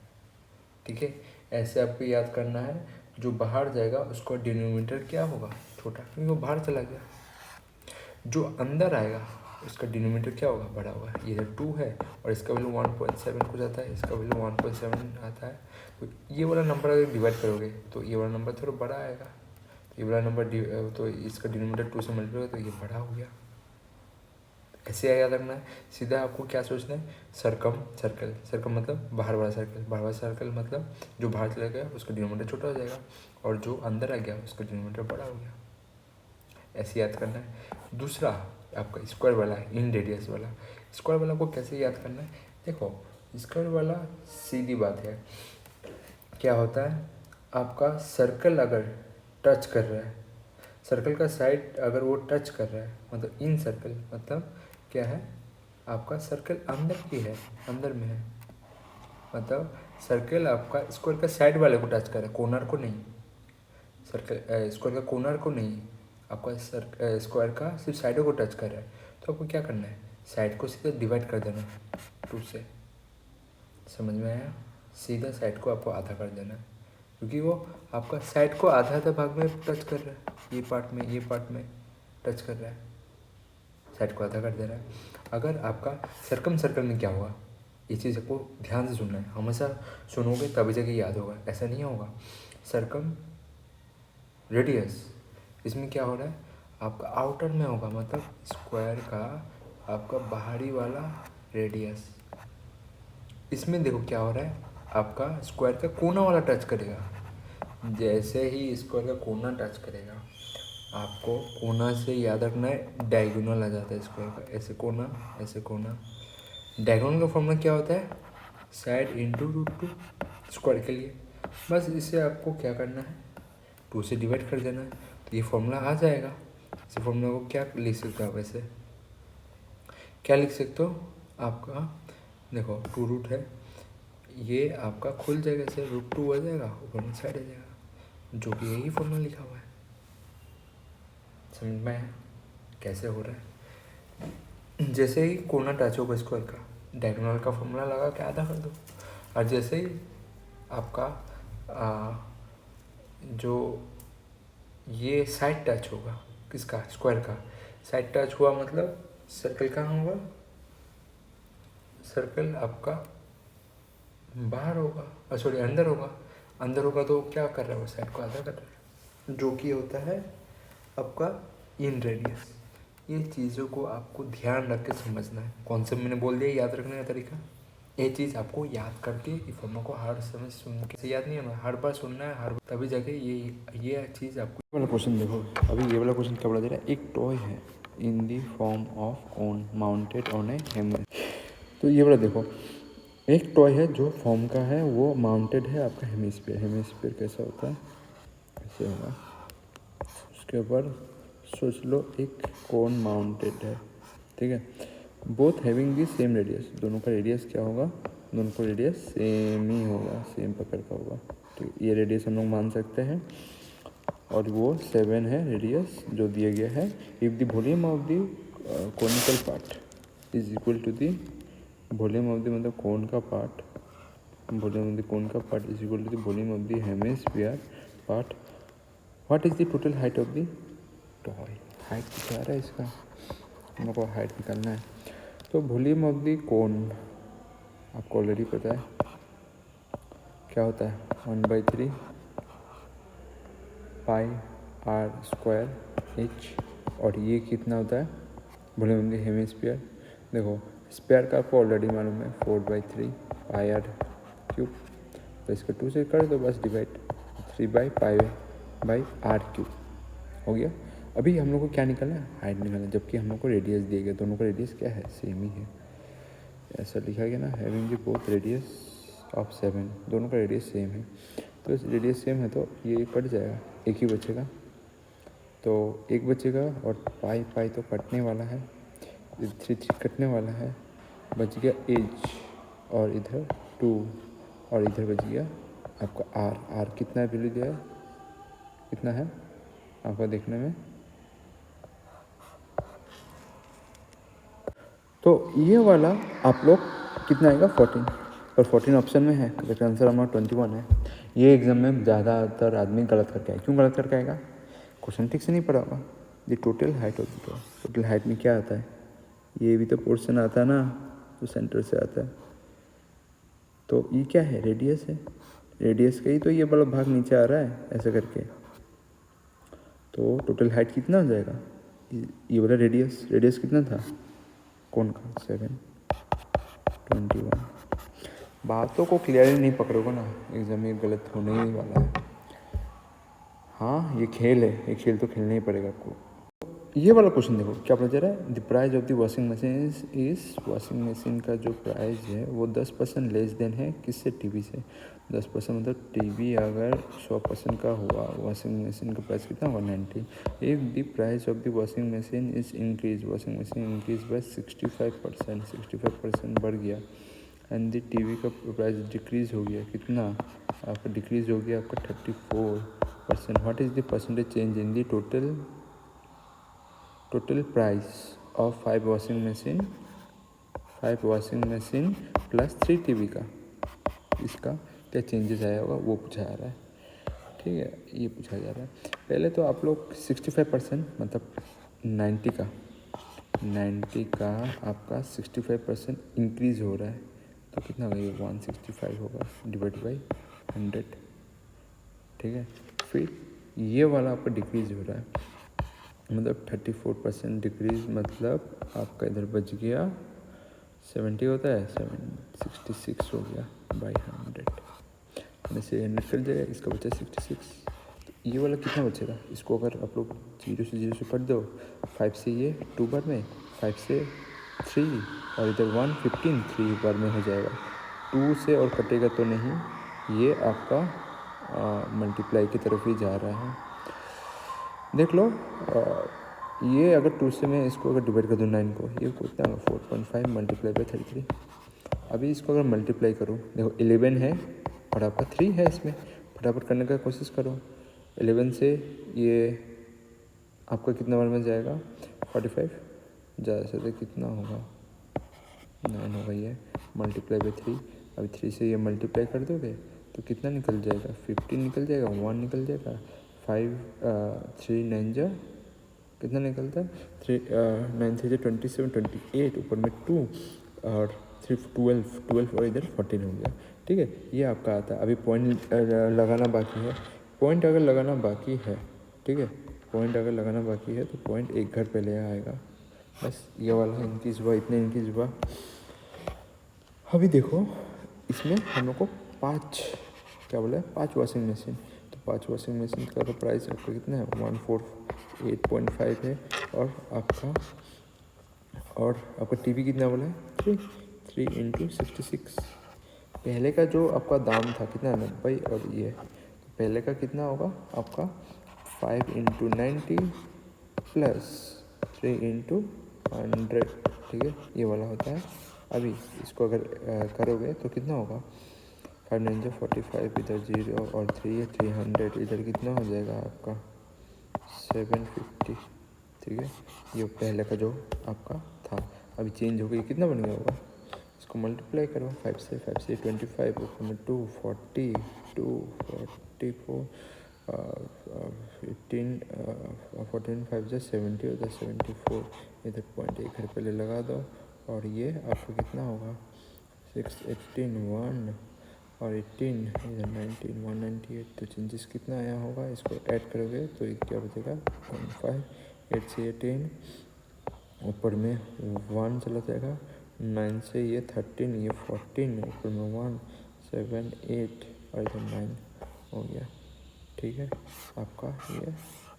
ठीक है। ऐसे आपको याद करना है, जो बाहर जाएगा उसका डिनोमिनेटर क्या होगा, छोटा, क्योंकि वो बाहर चला गया। जो अंदर आएगा उसका डिनोमिनेटर क्या होगा, बड़ा होगा। इधर 2 है और इसका वैल्यू 1.7 कुछ आता है, इसका वैल्यू 1.7 आता है, तो ये वाला नंबर अगर डिवाइड करोगे तो ये वाला नंबर थोड़ा बड़ा आएगा, तो ये वाला नंबर तो इसका डिनोमिनेटर 2 से मल्टीप्लाई होगा तो ये बड़ा हो गया। ऐसे याद रखना है, सीधा आपको क्या सोचना है, सर्कम मतलब बाहर वाला सर्कल मतलब जो बाहर चला गया उसका डिनोमिनेटर छोटा हो जाएगा और जो अंदर आ गया उसका डिनोमिनेटर बड़ा हो गया। ऐसे याद करना है। दूसरा आपका स्क्वायर वाला है, इन रेडियस वाला, स्क्वायर वाला को कैसे याद करना है, देखो स्क्वायर वाला सीधी बात है, क्या होता है, आपका सर्कल अगर टच कर रहा है, सर्कल का साइड अगर वो टच कर रहा है, मतलब इन सर्कल मतलब क्या है, आपका सर्कल अंदर की है, अंदर में है, मतलब सर्कल आपका स्क्वायर का साइड वाले को टच कर रहा है, कॉर्नर को नहीं। सर्कल स्क्वायर का कॉर्नर को नहीं, आपका स्क्वायर का सिर्फ साइडों को टच कर रहा है, तो आपको क्या करना है, साइड को सीधा डिवाइड कर देना 2 से। समझ में आया, सीधा साइड को आपको आधा कर देना है, क्योंकि वो आपका साइड को आधा भाग में टच कर रहा है, ये पार्ट में टच कर रहा है, साइड को आधा कर दे रहा है। अगर आपका सर्कल में क्या होगा, ये चीज़ आपको ध्यान से सुनना है, हमेशा सुनोगे तभी जगह याद होगा, ऐसा नहीं होगा। सर्कम रेडियस, इसमें क्या हो रहा है, आपका आउटर में होगा, मतलब स्क्वायर का आपका बाहरी वाला रेडियस। इसमें देखो क्या हो रहा है, आपका स्क्वायर का कोना वाला टच करेगा, जैसे ही स्क्वायर का कोना टच करेगा, आपको कोना से याद रखना है, डायगोनल आ जाता है स्क्वायर का, ऐसे कोना। डायगोनल का फॉर्मूला क्या होता है, साइड इंटू √2 स्क्वायर के लिए। बस इसे आपको क्या करना है, 2 से डिवाइड कर देना है, तो ये फॉर्मूला आ जाएगा। इस फॉर्मूला को क्या लिख सकते हो आप, ऐसे क्या लिख सकते हो, आपका देखो 2 रूट है, ये आपका खुल जाएगा, ऐसे √2 आ जाएगा, ऊपर में साइड आ जाएगा, जो कि यही फॉर्मूला लिखा हुआ है। समझ में आया कैसे हो रहा है। जैसे ही कोना टच होगा स्क्वायर का, डायगोनल का फॉर्मूला लगा के आधा कर दो, और जैसे ही आपका जो ये साइड टच होगा, किसका, स्क्वायर का साइड टच हुआ, मतलब सर्कल कहाँ होगा, सर्कल आपका बाहर होगा, सॉरी अंदर होगा, तो क्या कर रहा है, वो साइड को आधा कर रहा है, जो कि होता है आपका इन रेडियस। ये चीज़ों को आपको ध्यान रख के समझना है, कॉन्सेप्ट मैंने बोल दिया, याद रखने का तरीका, ये चीज़ आपको याद करके ये फॉर्मूला को हर समय सुन के याद नहीं होना, हर बार सुनना है, हर बार, तभी जाके ये चीज़ आपको। ये वाला क्वेश्चन देखो, अभी ये वाला क्वेश्चन क्या बोला जा रहा है, एक टॉय है in the form of cone mounted on a hammer. तो ये वाला देखो, एक टॉय है जो फॉर्म का है, वो माउंटेड है आपका हेमिस्फीयर कैसा होता है, ऐसे होगा, उसके ऊपर सोच लो एक कोन माउंटेड है, ठीक है, both having the same radius, दोनों का रेडियस क्या होगा, दोनों का रेडियस सेम ही होगा, सेम प्रकार का होगा। तो ये रेडियस हम लोग मान सकते हैं और वो 7 है रेडियस जो दिया गया है। If the volume of the conical part is equal to the volume of the मतलब कोन का part, volume of the cone का part is equal to the volume of the hemisphere part, what is the total height of the toy. Height क्या रहा है इसका, हम लोग को हाइट निकालना है। तो वॉल्यूम ऑफ द कोन आपको ऑलरेडी पता है क्या होता है, 1/3 पाई आर स्क्वायर एच, और ये कितना होता है वॉल्यूम ऑफ द हेमिस्फीयर। देखो स्क्वायर का आपको ऑलरेडी मालूम है 4/3 पाई आर क्यूब, तो इसको 2 से कर दो बस डिवाइड, 3/पाई आर क्यूब हो गया। अभी हम लोग को क्या निकालना है, हाइट निकालना है, जबकि हम लोग को रेडियस दिया गया, दोनों का रेडियस क्या है, सेम ही है, ऐसा लिखा गया ना, having the both radius of 7, दोनों का रेडियस सेम है। तो इस रेडियस सेम है तो ये कट जाएगा, एक ही बचेगा, तो एक बचेगा और पाई पाई तो कटने वाला है, 3 कटने वाला है, बच गया एज और इधर 2 और इधर बच गया आपका आर। आर कितना वैल्यू दिया है, कितना है आपका देखने में, तो ये वाला आप लोग कितना आएगा 14, और 14 ऑप्शन में है, तो आंसर हमारा 21 है। ये एग्जाम में ज़्यादातर आदमी गलत करके आए, क्यों गलत करके आएगा, क्वेश्चन ठीक से नहीं पढ़ा होगा। The total height of the toy, total height में क्या आता है, ये भी तो पोर्शन आता है ना, जो सेंटर से आता है, तो ये क्या है, रेडियस है, रेडियस का ही तो ये वाला भाग नीचे आ रहा है ऐसा करके, तो टोटल हाइट कितना हो जाएगा, ये वाला रेडियस, रेडियस कितना था कौन का 7/21। बातों को क्लियरली नहीं पकड़ोगे ना, एग्जाम में गलत होने ही वाला है। हाँ ये खेल है, ये खेल तो खेलना ही पड़ेगा आपको। ये वाला क्वेश्चन देखो क्या पता चल रहा है, the price of the washing machine is washing machine का जो प्राइस है वो 10% लेस देन है किससे, टीवी से। 10% मतलब टीवी अगर 100% का हुआ, वॉशिंग मशीन का प्राइस कितना होगा 90। If the price of the washing machine is increase, washing machine increase by 65%, 65% बढ़ गया, एंड द टीवी का प्राइस डिक्रीज हो गया, कितना आपका डिक्रीज हो गया आपका 34%। What is the percentage change in the total price of 5 washing machine plus 3 TV का, इसका क्या चेंजेस आया होगा वो पूछा जा रहा है, ठीक है, ये पूछा जा रहा है। पहले तो आप लोग 65% मतलब 90 का आपका 65% इंक्रीज़ हो रहा है, तो कितना होगा ये 165 होगा डिवाइड बाई 100, ठीक है। फिर ये वाला आपका डिक्रीज़ हो रहा है, मतलब 34% डिक्रीज, मतलब आपका इधर बच गया 70 होता है 66 हो गया बाई 100, से 100 कर जाएगा, इसका बचा 66। तो ये वाला कितना बचेगा, इसको अगर आप लोग 0 से कट दो, 5 से ये 2 बार में, 5 से 3 और इधर 1 15 3 बार में हो जाएगा। 2 से और कटेगा तो नहीं, ये आपका मल्टीप्लाई की तरफ ही जा रहा है, देख लो। ये अगर 2 से मैं इसको अगर डिवाइड कर दूँ 9 को, ये कितना होगा 4.5 मल्टीप्लाई बाई 33। अभी इसको अगर मल्टीप्लाई करूँ, देखो 11 है और आपका 3 है, इसमें फटाफट करने का कोशिश करो। 11 से ये आपका कितना बार में जाएगा 45, ज़्यादा से ज़्यादा कितना होगा 9 होगा, ये मल्टीप्लाई बाई 3। अभी 3 से ये मल्टीप्लाई कर दोगे तो कितना निकल जाएगा 15 निकल जाएगा, 1 निकल जाएगा, 3 9 जा कितना निकलता है 9 3 27 28, ऊपर में 2 और 3 12 और इधर 14 हो गया, ठीक है। ये आपका आता है। अभी पॉइंट लगाना बाकी है, पॉइंट अगर लगाना बाकी है, ठीक है, पॉइंट अगर लगाना बाकी है तो पॉइंट एक घर पहले आएगा, बस ये वाला इंक्रीज हुआ, इतने इंक्रीज हुआ। अभी देखो इसमें हम लोग को 5 क्या बोला है 5 वॉशिंग मशीन, तो 5 वॉशिंग मशीन का तो प्राइस आपका कितना है 148.5 है, और आपका टीवी कितना बोला है 3 × 66। पहले का जो आपका दाम था कितना 90, और ये तो पहले का कितना होगा आपका 5 × 90 प्लस 3 इंटू 100, ठीक है, ये वाला होता है। अभी इसको अगर करोगे तो कितना होगा, 5 9 जो 45, इधर 0 और 3 है 300, इधर कितना हो जाएगा आपका 750, ठीक है। ये पहले का जो आपका था अभी चेंज हो गई, कितना बन गया होगा, इसको मल्टीप्लाई करो 5 से 25, ऊपर में 2 40 2 44 15 14 5 जो 70 होता है 74, इधर पॉइंट एक घर पहले लगा दो और ये आपको कितना होगा 6 18 1 और 18 इधर 19 198। तो चेंजेस कितना आया होगा, इसको ऐड करोगे तो ये क्या बचेगा 15 8 से 10, ऊपर में 1 चला जाएगा, 9 से ये 13, ये 14, ऊपर में 1 7 8 और इधर 9 हो गया, ठीक है। आपका ये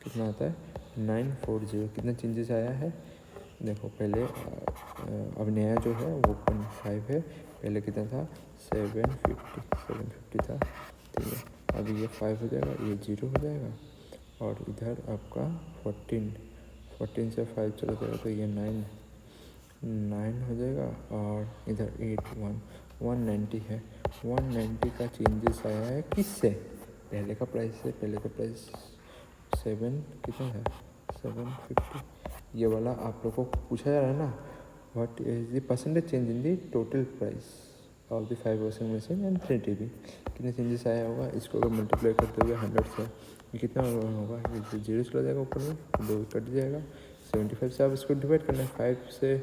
कितना आता है 940। कितना चेंजेस आया है देखो, पहले अब नया जो है वो 0.5 है, पहले कितना था 750 था, ठीक है। अभी ये 5 हो जाएगा, ये 0 हो जाएगा और इधर आपका 14 से 5 चला जाएगा तो ये 9 हो जाएगा और इधर 8 190 है। 190 का चेंजेस आया है किससे, पहले का प्राइस से, पहले का प्राइस 7 कितना है 750। ये वाला आप लोगों को पूछा जा रहा है ना, what is the percentage change in the total price of the 5 washing machine and 3 TV, कितने चेंजेस आया होगा। इसको अगर मल्टीप्लाई करते हुए 100 से ये कितना होगा, ये 0 चला जाएगा ऊपर में, 2 कट जाएगा, 75 से आप इसको डिवाइड करना है, 5 से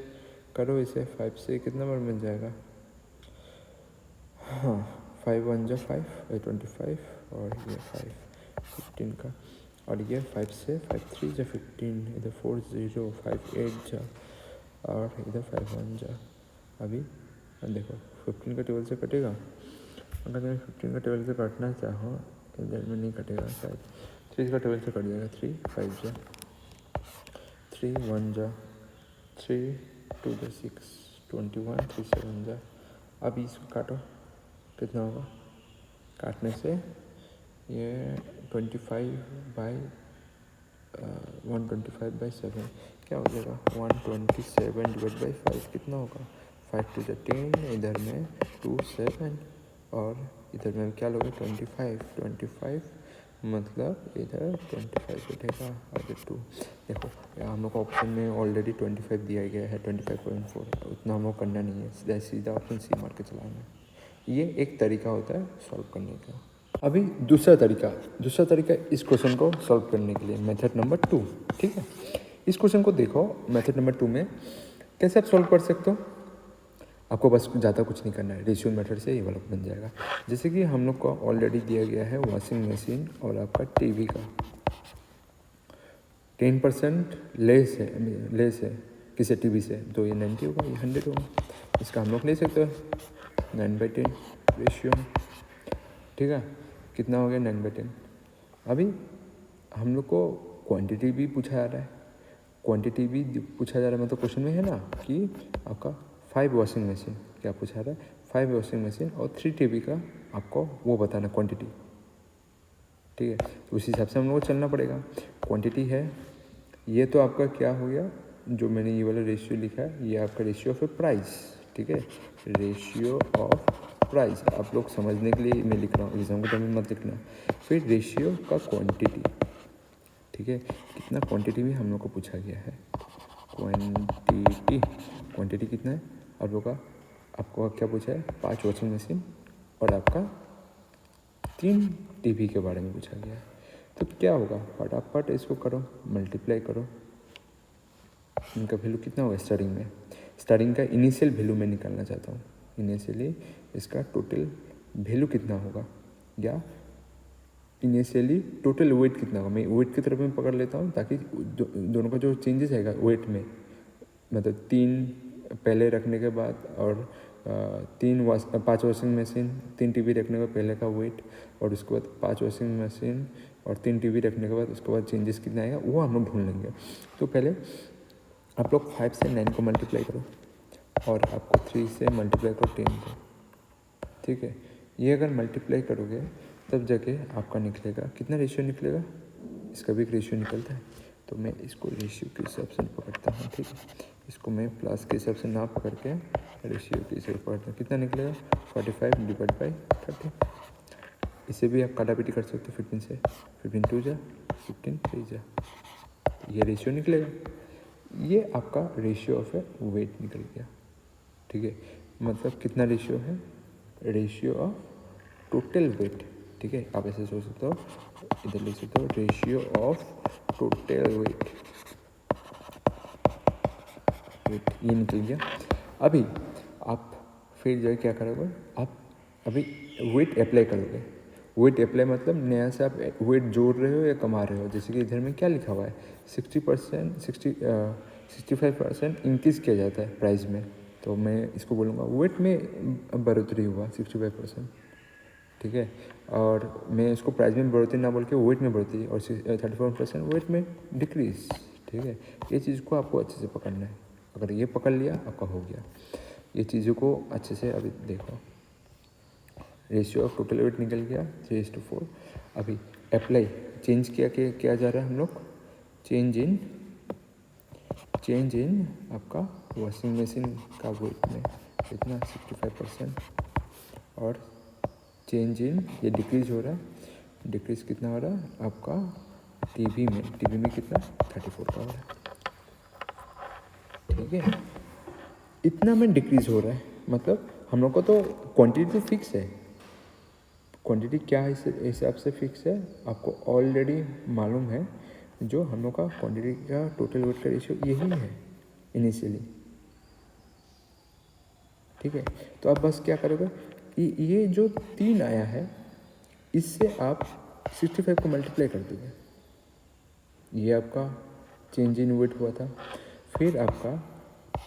करो इसे, 5 से कितना बार मिल जाएगा, हाँ 5 1 जो 5 25 और ये 5 15 का, और ये 5 से 5 3 जो 15, इधर 4 0 5 8 जा और इधर 5 1 जा। अभी देखो 15 का 12 से कटेगा, अगर मैं 15 का 12 से काटना चाहो इधर में नहीं कटेगा शायद, 3 का 12 से कट जाएगा, 3 5 जा, 3 1 जा, 3 2 जा 6 21 3 7 जा। अभी इसको काटो कितना होगा, काटने से ये 125/7 क्या हो जाएगा 127 डिवाइड बाई 5 कितना होगा 5 2 10, इधर में 2 7 और इधर में क्या लोगे 25 मतलब इधर 25 बैठेगा और 2। देखो हम लोग का ऑप्शन में ऑलरेडी 25 दिया गया है 25.4, उतना हम लोग करना नहीं है, सीधा सीधा ऑप्शन सी मार के चलाना है। ये एक तरीका होता है सॉल्व करने का। अभी दूसरा तरीका इस क्वेश्चन को सॉल्व करने के लिए मेथड नंबर 2, ठीक है। इस क्वेश्चन को देखो, मेथड नंबर 2 में कैसे आप सॉल्व कर सकते हो, आपको बस ज़्यादा कुछ नहीं करना है, रेशियो मेथड से ये वाला बन जाएगा। जैसे कि हम लोग को ऑलरेडी दिया गया है वॉशिंग मशीन और आपका टीवी का 10% लेस है किसी टीवी से, तो ये 90 होगा, ये 100 होगा। इसका हम लोग ले सकते हैं 9/10 रेशियो, ठीक है। कितना हो गया 9/10। अभी हम लोग को क्वांटिटी भी पूछा जा रहा है, मतलब क्वेश्चन में है ना कि आपका 5 वॉशिंग मशीन क्या पूछा रहा है, 5 वॉशिंग मशीन और 3 टीवी का आपको वो बताना क्वांटिटी, ठीक है। तो उसी हिसाब से हम लोग को चलना पड़ेगा। क्वांटिटी है ये, तो आपका क्या हो गया, जो मैंने ये वाला रेशियो लिखा है ये आपका रेशियो ऑफ ए प्राइस, ठीक है, रेशियो ऑफ प्राइस। आप लोग समझने के लिए मैं लिख रहा हूँ, एग्जाम के टाइम में मत लिखना। फिर रेशियो का क्वांटिटी, ठीक है, कितना क्वांटिटी भी हम लोग को पूछा गया है। क्वांटिटी कितना है आप लोग का, आपको क्या पूछा है 5 वॉशिंग मशीन और आपका 3 टीवी के बारे में पूछा गया है। तो क्या होगा, फटाफट इसको करो, मल्टीप्लाई करो। इनका वैल्यू कितना होगा स्टार्टिंग का इनिशियल वैल्यू मैं निकालना चाहता हूँ। इनिशियली इसका टोटल वैल्यू कितना होगा, या इनिशियली टोटल वेट कितना होगा। मैं वेट की तरफ में पकड़ लेता हूँ ताकि दोनों का जो चेंजेस आएगा वेट में, मतलब 3 पहले रखने के बाद और 5 वॉशिंग मशीन 3 टीवी रखने का पहले का वेट, और उसके बाद 5 वॉशिंग मशीन और 3 टीवी रखने के बाद उसके बाद चेंजेस कितना आएगा वो हम लोग ढूंढ लेंगे। तो पहले आप लोग 5 से 9 को मल्टीप्लाई करो और आपको 3 से मल्टीप्लाई करो 10 को, ठीक है। ये अगर मल्टीप्लाई करोगे तब जाके आपका निकलेगा कितना रेशियो निकलेगा, इसका भी एक रेशियो निकलता है तो मैं इसको रेशियो के हिसाब से पकड़ता हूँ, ठीक है। इसको मैं प्लस के हिसाब से ना पकड़ के रेशियो के हिसाब से पकड़ता हूँ। कितना निकलेगा 45 डिवाइड बाई 30। इसे भी आप काटापीटी कर सकते हो 15 से, 15 2 जा 15 3 जा, ये रेशियो निकलेगा। ये आपका रेशियो ऑफ ए वेट निकल गया, ठीक है। मतलब कितना रेशियो है, रेशियो ऑफ टोटल वेट, ठीक है। आप ऐसे सोच सकते हो, इधर लिख सकते हो रेशियो ऑफ टोटल वेट, ये निकल गया। अभी आप फिर जो है क्या करोगे, आप अभी वेट अप्लाई करोगे। वेट अप्लाई मतलब नया से आप वेट जोड़ रहे हो या कमा रहे हो। जैसे कि इधर में क्या लिखा हुआ है, 60% 65% इंक्रीज़ किया जाता है प्राइस में, तो मैं इसको बोलूँगा वेट में बढ़ोतरी हुआ 65%, ठीक है। और मैं इसको प्राइस में बढ़ोतरी ना बोल के वेट में बढ़ोतरी, और 34% वेट में डिक्रीज, ठीक है। ये चीज़ को आपको अच्छे से पकड़ना है। अगर ये पकड़ लिया आपका हो गया। ये चीज़ों को अच्छे से अभी देखो, रेशियो ऑफ टोटल वेट निकल गया 3:4। अभी अप्लाई चेंज किया कि क्या जा रहा है हम लोग, चेंज इन आपका वॉशिंग मशीन का वेट में कितना 65%, और चेंज इन ये डिक्रीज हो रहा है, डिक्रीज कितना हो रहा है आपका टीवी में कितना 34 का हो रहा है, ठीक है। इतना में डिक्रीज हो रहा है, मतलब हम लोग को तो क्वांटिटी तो फिक्स है। क्वांटिटी क्या हिसाब से फिक्स है आपको ऑलरेडी मालूम है। जो हम लोग का क्वांटिटी का टोटल वेट का रेशियो यही है इनिशियली, ठीक है। तो आप बस क्या करोगे, ये जो 3 आया है इससे आप 65 को मल्टीप्लाई कर दोगे। ये आपका चेंज इन वेट हुआ था। फिर आपका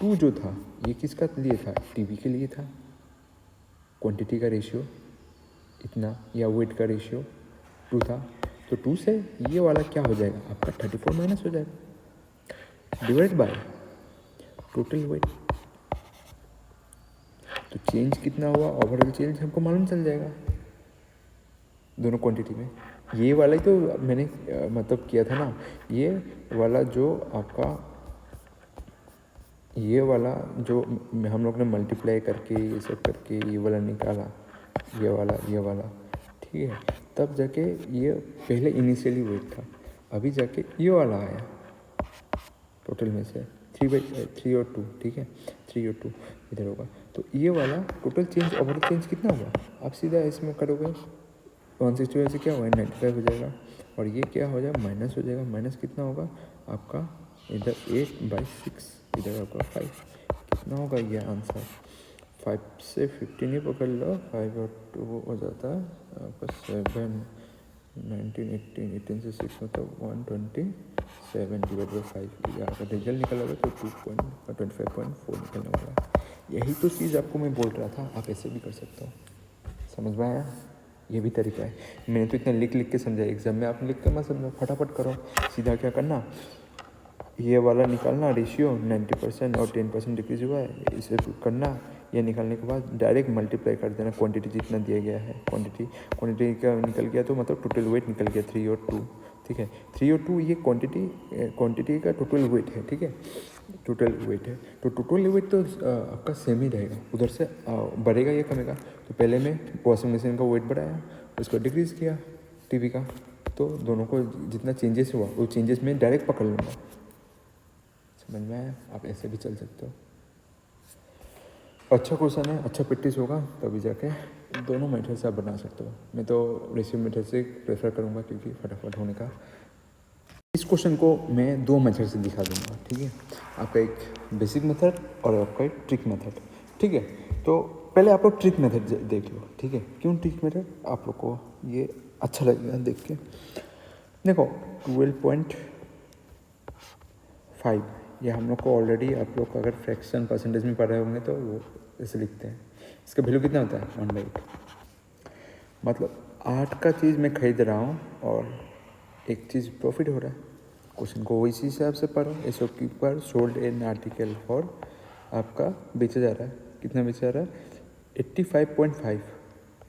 2 जो था ये किसका लिए था, टीवी के लिए था। क्वांटिटी का रेशियो इतना या वेट का रेशियो 2 था, तो 2 से ये वाला क्या हो जाएगा आपका 34 माइनस हो जाएगा डिवाइड बाय टोटल वेट। तो चेंज कितना हुआ, ओवरऑल चेंज हमको मालूम चल जाएगा दोनों क्वांटिटी में। ये वाला ही तो मैंने मतलब किया था ना, ये वाला जो आपका ये वाला जो हम लोग ने मल्टीप्लाई करके ये सब करके ये वाला निकाला, ये वाला ठीक है। तब जाके ये पहले इनिशियली वेट था, अभी जाके ये वाला आया टोटल में से 3 और 2, ठीक है। 3 और 2 इधर होगा, तो ये वाला टोटल चेंज ओवरऑल चेंज कितना हुआ आप सीधा इसमें करोगे 160 से क्या हुआ 95 हो जाएगा, और ये क्या हो जाएगा माइनस हो जाएगा। माइनस कितना होगा आपका इधर 8/6, इधर आपका 5, कितना होगा ये आंसर 5 से 15 ही पकड़ लो, 5 और 2 हो जाता है आपका 7, 19 18 से 6 मतलब 127 डिवाइड बाई 5। ये आपका रिजल्ट निकला होगा तो 25.4 निकलने वाला। यही तो चीज़ आपको मैं बोल रहा था, आप ऐसे भी कर सकते हो। समझ में आया, ये भी तरीका है। मैंने तो इतना लिख के समझा, एग्जाम में आप लिख कर मत समझो, फटाफट करो। सीधा क्या करना, ये वाला निकालना रेशियो 90% और 10% डिक्रीज हुआ है, इसे करना। ये निकालने के बाद डायरेक्ट मल्टीप्लाई कर देना क्वांटिटी जितना दिया गया है। क्वांटिटी का निकल गया तो मतलब टोटल वेट निकल गया 3 और 2, ठीक है। 3 और 2 ये क्वांटिटी का टोटल वेट है, ठीक है। टोटल वेट है तो टोटल वेट तो आपका सेम ही रहेगा, उधर से बढ़ेगा या कमेगा। तो पहले मैं वॉशिंग मशीन का वेट बढ़ाया, उसको डिक्रीज़ किया टीवी का, तो दोनों को जितना चेंजेस हुआ वो चेंजेस में डायरेक्ट पकड़ लूँगा। समझ में आया, आप ऐसे भी चल सकते हो। अच्छा क्वेश्चन है, अच्छा प्रैक्टिस होगा तभी जाके दोनों मेथड से आप बना सकते हो। मैं तो रेशियो मेथड से प्रेफर करूँगा क्योंकि फटाफट होने का। इस क्वेश्चन को मैं 2 मेथड से दिखा दूँगा, ठीक है। आपका एक बेसिक मेथड और आपका एक ट्रिक मेथड, ठीक है। तो पहले आप लोग ट्रिक मेथड देख लो, ठीक है। क्यों ट्रिक मेथड, आप लोग को ये अच्छा लगेगा देख के। देखो 12.5 ये हम लोग को ऑलरेडी, आप लोग अगर फ्रैक्शन परसेंटेज में पढ़े होंगे तो वो ऐसे लिखते हैं। इसका वैल्यू कितना होता है 1/8, मतलब 8 का चीज़ मैं खरीद रहा हूँ और एक चीज़ प्रॉफिट हो रहा है। क्वेश्चन को वही हिसाब से पढ़ो। SOP पर सोल्ड एन आर्टिकल फॉर आपका बेचा जा रहा है, कितना बेचा जा रहा है 85.5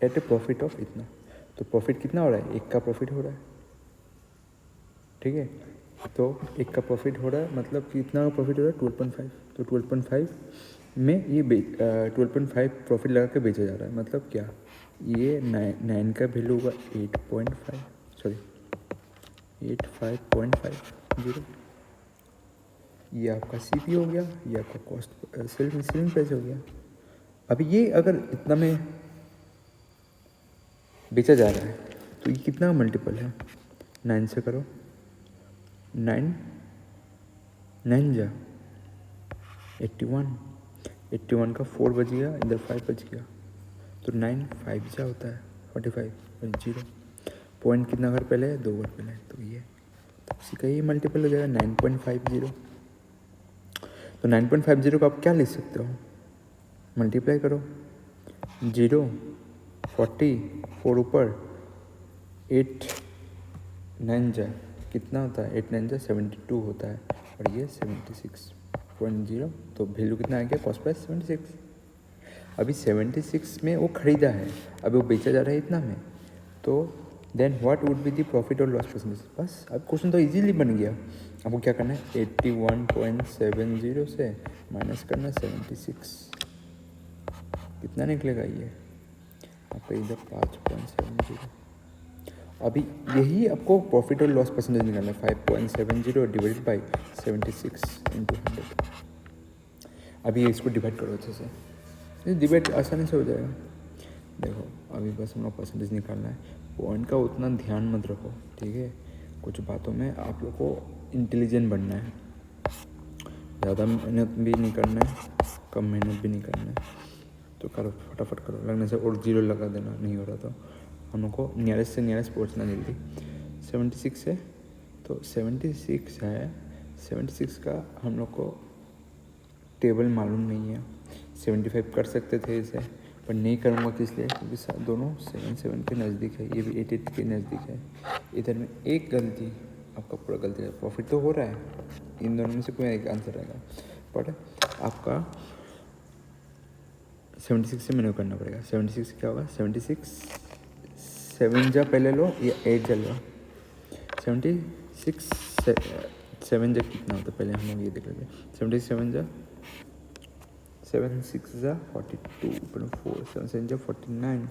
एट ए प्रॉफिट ऑफ इतना। तो प्रॉफिट कितना हो रहा है, 1 का प्रॉफिट हो रहा है, ठीक है। तो एक का प्रॉफिट हो रहा है, मतलब कितना का प्रॉफिट हो रहा है 12.5। तो 12.5 में ये 12.5 प्रॉफिट लगा के बेचा जा रहा है। मतलब क्या, ये 9 का वैल्यू होगा 8.5, सॉरी 85.50। ये आपका CP हो गया, ये आपका कॉस्ट सेलिंग प्राइस हो गया। अभी ये अगर इतना में बेचा जा रहा है तो ये कितना मल्टीपल है, 9 से करो, 9 9 जा 81, 81 का 4 बच गया, इधर 5 बच गया, तो 9 5 जा होता है 45.0। पॉइंट कितना घर पहले है, 2 घर पहले है, तो ये तो उसी का ये मल्टीपल हो जाएगा 9.50। तो 9.50 को आप क्या लिख सकते हो, मल्टीप्लाई करो, 0 40 4 ऊपर 8 9 जा कितना होता है, 8 9 जा 72 होता है, और ये 76.0। तो वैल्यू कितना आ गया, कॉस्ट प्राइस 76। अभी 76 में वो ख़रीदा है, अभी वो बेचा जा रहा है इतना में, तो then what would be the profit और लॉस परसेंटेज। बस अब क्वेश्चन तो इजीली बन गया। आपको क्या करना है, 81.70 से माइनस करना 76, कितना निकलेगा ये आपका, इधर 5.70। अभी यही आपको प्रॉफिट और लॉस परसेंटेज निकालना है, 5.70 डिवाइडेड बाई 76 इंटू 100। अभी इसको डिवाइड करो अच्छे से, ये डिवाइड आसानी से हो जाएगा। देखो अभी बस हम लोग परसेंटेज निकालना है, पॉइंट का उतना ध्यान मत रखो, ठीक है। कुछ बातों में आप लोग को इंटेलिजेंट बनना है, ज़्यादा मेहनत भी नहीं करना है, कम मेहनत भी नहीं करना है। तो करो फटाफट करो, लगने से और 0 लगा देना, नहीं हो रहा तो हम लोग को नियरेस्ट से नियरेस्ट पहुँचना जल्दी। 76 है तो 76 है, 76 का हम लोग को टेबल मालूम नहीं है। 75 कर सकते थे इसे, पर नहीं करूँगा किस लिए, क्योंकि दोनों 7 के नज़दीक है, ये भी 8 के नज़दीक है। इधर में एक गलती, आपका पूरा गलती है, प्रॉफिट तो हो रहा है, इन दोनों में से कोई एक आंसर रहेगा, बट आपका 76 से मैंने करना पड़ेगा। 76 क्या होगा, 76 7 जा पहले लो या 8 जा लो, 76 7 जा कितना होता है पहले हम लोग ये देख लेते हैं। 77 जा 7 6 जा 42 ऊपर 4, 7 7 जा 49,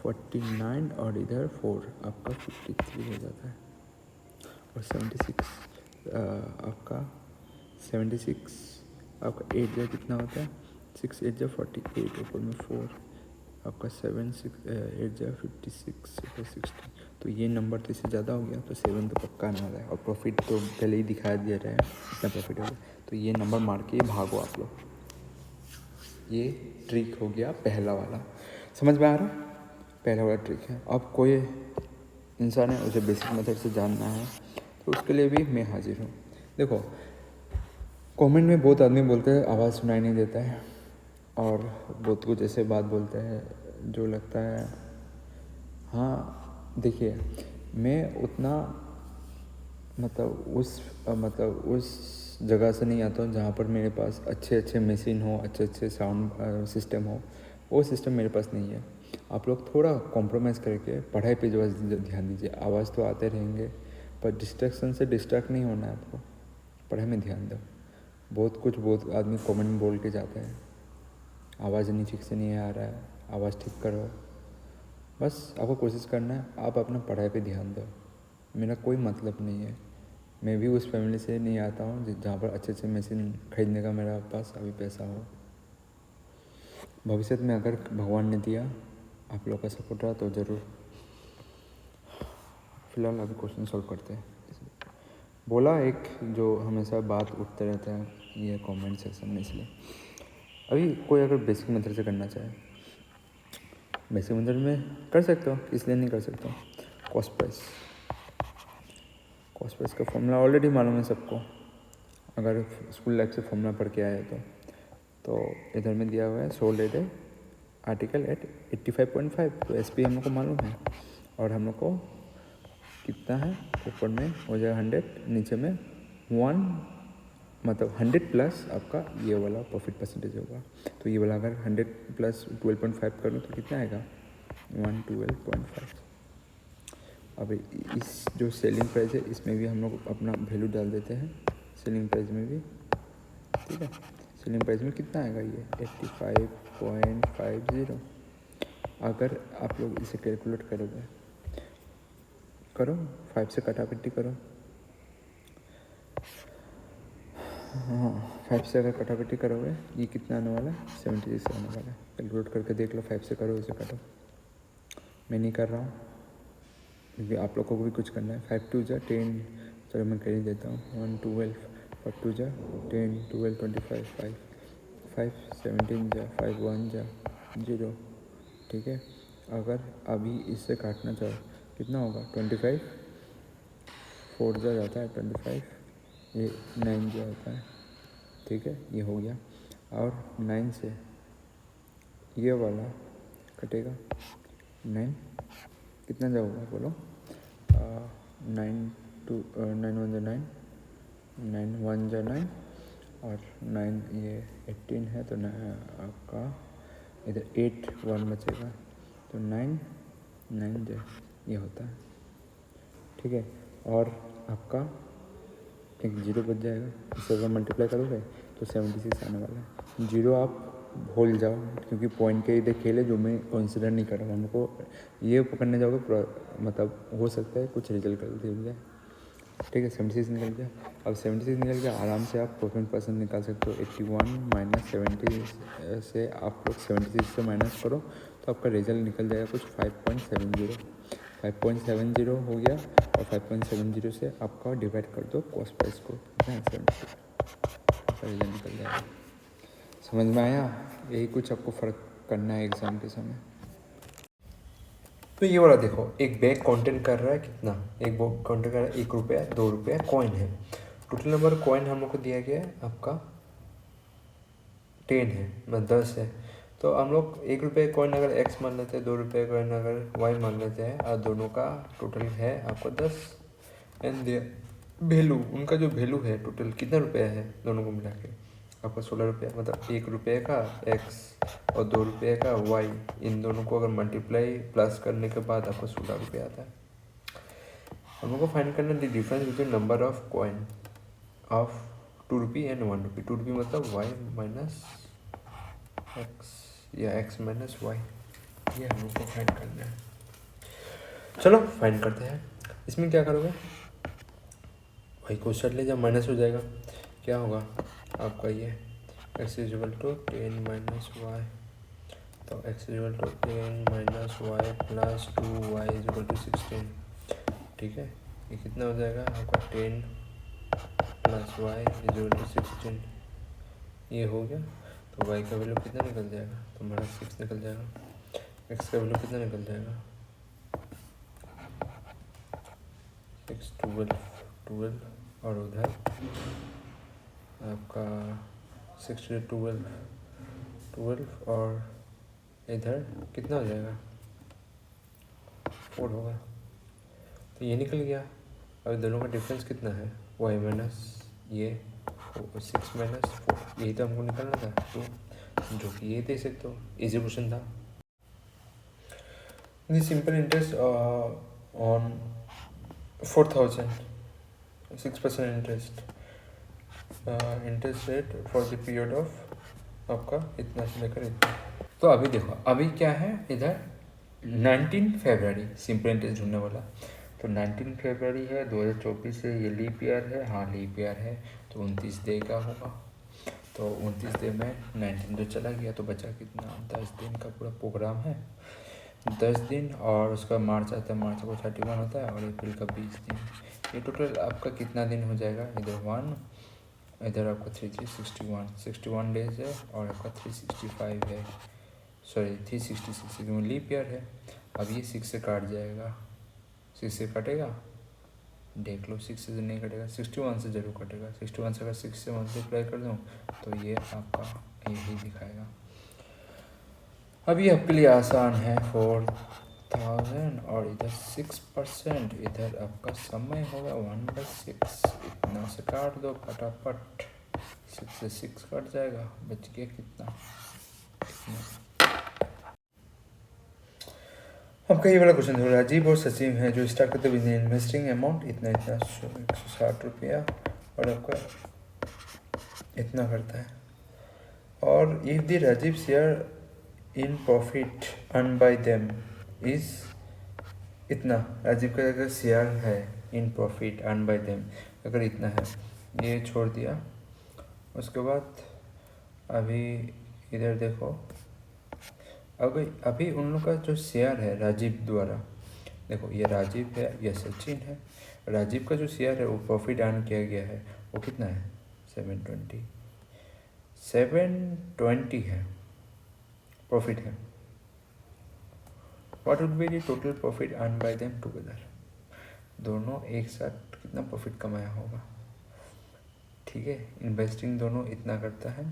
49 और इधर 4 आपका 53 हो जाता है। और 76 आपका 76 आपका 8 जा कितना होता है, 6 8 जा 48 ऊपर में 4 आपका 7 6 8 जा 56 ऊपर 60। तो ये नंबर तो इससे ज़्यादा हो गया, तो 7 तो पक्का आने वाला है, और प्रॉफिट तो पहले ही दिखा दिया रहा है इतना प्रॉफिट हो गया, तो ये नंबर मार के भागो आप लोग। ये ट्रिक हो गया पहला वाला, समझ में आ रहा, पहला वाला ट्रिक है। अब कोई इंसान है उसे बेसिक मेथड से जानना है तो उसके लिए भी मैं हाजिर हूँ। देखो कमेंट में बहुत आदमी बोलते हैं आवाज़ सुनाई नहीं देता है, और बहुत कुछ ऐसे बात बोलते हैं जो लगता है, हाँ देखिए मैं उतना मतलब उस जगह से नहीं आता हूँ जहाँ पर मेरे पास अच्छे मशीन हो, अच्छे साउंड सिस्टम हो, वो सिस्टम मेरे पास नहीं है। आप लोग थोड़ा कॉम्प्रोमाइज़ करके पढ़ाई पे जो ध्यान दीजिए। आवाज़ तो आते रहेंगे पर डिस्ट्रैक्शन से डिस्ट्रैक्ट नहीं होना है आपको, पढ़ाई में ध्यान दो। बहुत आदमी कमेंट में बोल के जाते हैं आवाज़ नहीं ठीक से नहीं आ रहा है, आवाज़ ठीक करो। बस आपको कोशिश करना है, आप अपना पढ़ाई पे ध्यान दो। मेरा कोई मतलब नहीं है, मैं भी उस फैमिली से नहीं आता हूँ जहाँ पर अच्छे मशीन खरीदने का मेरा पास अभी पैसा हो। भविष्य में अगर भगवान ने दिया आप लोग का सपोर्ट रहा तो ज़रूर। फ़िलहाल अभी क्वेश्चन सॉल्व करते हैं। बोला एक जो हमेशा बात उठते रहता है ये कमेंट सेक्शन में, इसलिए अभी कोई अगर बेसिक मेथड से करना चाहे, बेसिक मेथड में कर सकते हो, इसलिए नहीं कर सकते हो। कॉस्ट प्राइस का फॉर्मूला ऑलरेडी मालूम है सबको, अगर स्कूल लाइफ से फॉर्मूला पढ़ के आए तो इधर में दिया हुआ है सोल्ड एट आर्टिकल एट 85.5, तो SP हम लोग को मालूम है, और हम लोग को कितना है, ऊपर में हो जाएगा 100, नीचे में 1, मतलब 100 प्लस आपका ये वाला प्रॉफिट परसेंटेज होगा। तो ये वाला अगर 100 प्लस 12.5 करूँ तो कितना आएगा, 112.5। अब इस जो सेलिंग प्राइस है इसमें भी हम लोग अपना वैल्यू डाल देते हैं, सेलिंग प्राइस में भी, ठीक है। सेलिंग प्राइस में कितना आएगा ये 85.50। अगर आप लोग इसे कैलकुलेट करोगे, करो 5 से कटाकटी करो, हाँ 5 से अगर कटाकटी करोगे ये कितना आने वाला है 76 आने वाला है। कैलकुलेट करके देख लो, 5 से करो, इसे काटो, मैं नहीं कर रहा हूँ क्योंकि आप लोगों को भी कुछ करना है। 5 2 जा 10, चलो मैं कर ही देता हूँ, 1 12, 5 2 जा 10 12 25, 5 17 जा 5 1 जा 0, ठीक है। अगर अभी इससे काटना चाहो कितना होगा 25, 4 जा जाता है 25, ये 9 जा होता है, ठीक है, ये हो गया। और 9 से ये वाला कटेगा, 9 कितना जाऊँगा बोलो, 9 2 9 1 जा 9, 9 1 जा 9, और 9 ये 18 है तो आपका इधर 8 1 बचेगा, तो 9 9 जा ये होता है, ठीक है। और आपका एक 0 बच जाएगा, इससे अगर मल्टीप्लाई करोगे तो 76 आने वाला है। 0 आप भूल जाओ क्योंकि पॉइंट के इधर खेल है जो मैं कंसिडर नहीं कर रहा हूँ। हमको ये पकड़ने जाओगे मतलब हो सकता है कुछ रिजल्ट गलती हो जाए, ठीक है। 76 निकल गया। अब 76 निकल गया, आराम से आप 14% निकाल सकते हो। 81 माइनस 70 से आप लोग 76 से माइनस करो तो आपका रिजल्ट निकल जाएगा कुछ 5.70 हो गया। और 5.70 से आपका डिवाइड कर दो कॉस्ट प्राइस को, 76 आपका रिजल्ट निकल जाएगा। समझ में आया? यही कुछ आपको फ़र्क करना है एग्ज़ाम के समय। तो ये वाला देखो, एक बैग काउंटिंग कर रहा है कितना, एक बैग काउंटिंग कर रहा है 1 रुपया 2 रुपया कॉइन है। टोटल नंबर कॉइन हम लोग को दिया गया है आपका 10 है, मतलब 10 है। तो हम लोग 1 रुपये कॉइन अगर x मान लेते हैं, 2 रुपये कॉइन अगर y मान लेते हैं, और दोनों का टोटल है आपको 10। एंड वैल्यू, उनका जो वैल्यू है टोटल कितना रुपया है दोनों को मिला के आपका 16 रुपया। मतलब 1 रुपये का x और 2 रुपये का y, इन दोनों को अगर मल्टीप्लाई प्लस करने के बाद आपको 16 रुपये आता है। हम लोग को फाइंड करना the difference between number of coin of 2 rupee and 1 रुपी। 2 रुपी मतलब y माइनस x या x माइनस y, ये हम लोग को फाइंड करना है। चलो फाइंड करते हैं। इसमें क्या करोगे, y को सेट ले जाओ, माइनस हो जाएगा, क्या होगा आपका ये x equal to 10 minus y, तो x equal to 10 minus y plus 2y equal to 16, ठीक है। ये कितना हो जाएगा आपका 10 प्लस वाई इक्वल टू 16, ये हो गया। तो y का वैल्यू कितना निकल जाएगा, तो हमारा 6 निकल जाएगा। x का वैल्यू कितना निकल जाएगा 6 12 और उधर आपका 6 12 और इधर कितना हो जाएगा 4 होगा। तो ये निकल गया। अब दोनों का डिफरेंस कितना है y माइनस ये 6 माइनस 4, यही तो हमको निकालना था 2, जो कि ये दे सकते हो, इजी क्वेश्चन था। This simple interest on 4000, 6% interest rate for the period of आपका इतना से लेकर इतना। तो अभी देखो, अभी क्या है इधर 19 फरवरी सिंपल इंटरेस्ट ढूंढने वाला। तो 19 फरवरी है 2024 से, ये लीप ईयर है, हाँ लीप ईयर है, तो 29 डे का होगा। तो 29 डे में 19 जो चला गया तो बचा कितना 10 दिन का पूरा प्रोग्राम है, 10 दिन। और उसका मार्च आता है, मार्च को 31 होता है, और अप्रैल का 20 दिन। ये टोटल आपका कितना दिन हो जाएगा, इधर 1, इधर आपका 3 61 डेज है, और आपका 365 है, सॉरी 366 क्योंकि लीप ईयर है। अब ये 6 से काट जाएगा, 6 से कटेगा, देख लो 6 से नहीं कटेगा, 61 से ज़रूर कटेगा। 61 से अगर 6 से मल्टीप्लाई कर दूँ तो ये आपका यही दिखाएगा। अब ये आपके लिए आसान है, 4000 और इधर 6%, इधर आपका समय होगा 1/6, इतना से काट दो फटाफट, 6 से 6 कट जाएगा, बच गया कितना, अब कई बड़ा क्वेश्चन हो रहा है। राजीव और सचिन है जो स्टार्ट करते हुए इन्वेस्टिंग अमाउंट इतना इतना 160 रुपया और आपका इतना करता है। और if the Rajiv share in profit earn by them is इतना, राजीव का अगर शेयर है in profit earn by them अगर इतना है, ये छोड़ दिया। उसके बाद अभी इधर देखो, अभी उन लोग का जो शेयर है राजीव द्वारा, देखो ये राजीव है, ये सचिन है। राजीव का जो शेयर है वो प्रॉफिट अर्न किया गया है, वो कितना है 720 है प्रॉफिट है। What would be the total profit earn by them together, दोनों एक साथ कितना प्रॉफिट कमाया होगा। ठीक है, इन्वेस्टिंग दोनों इतना करता है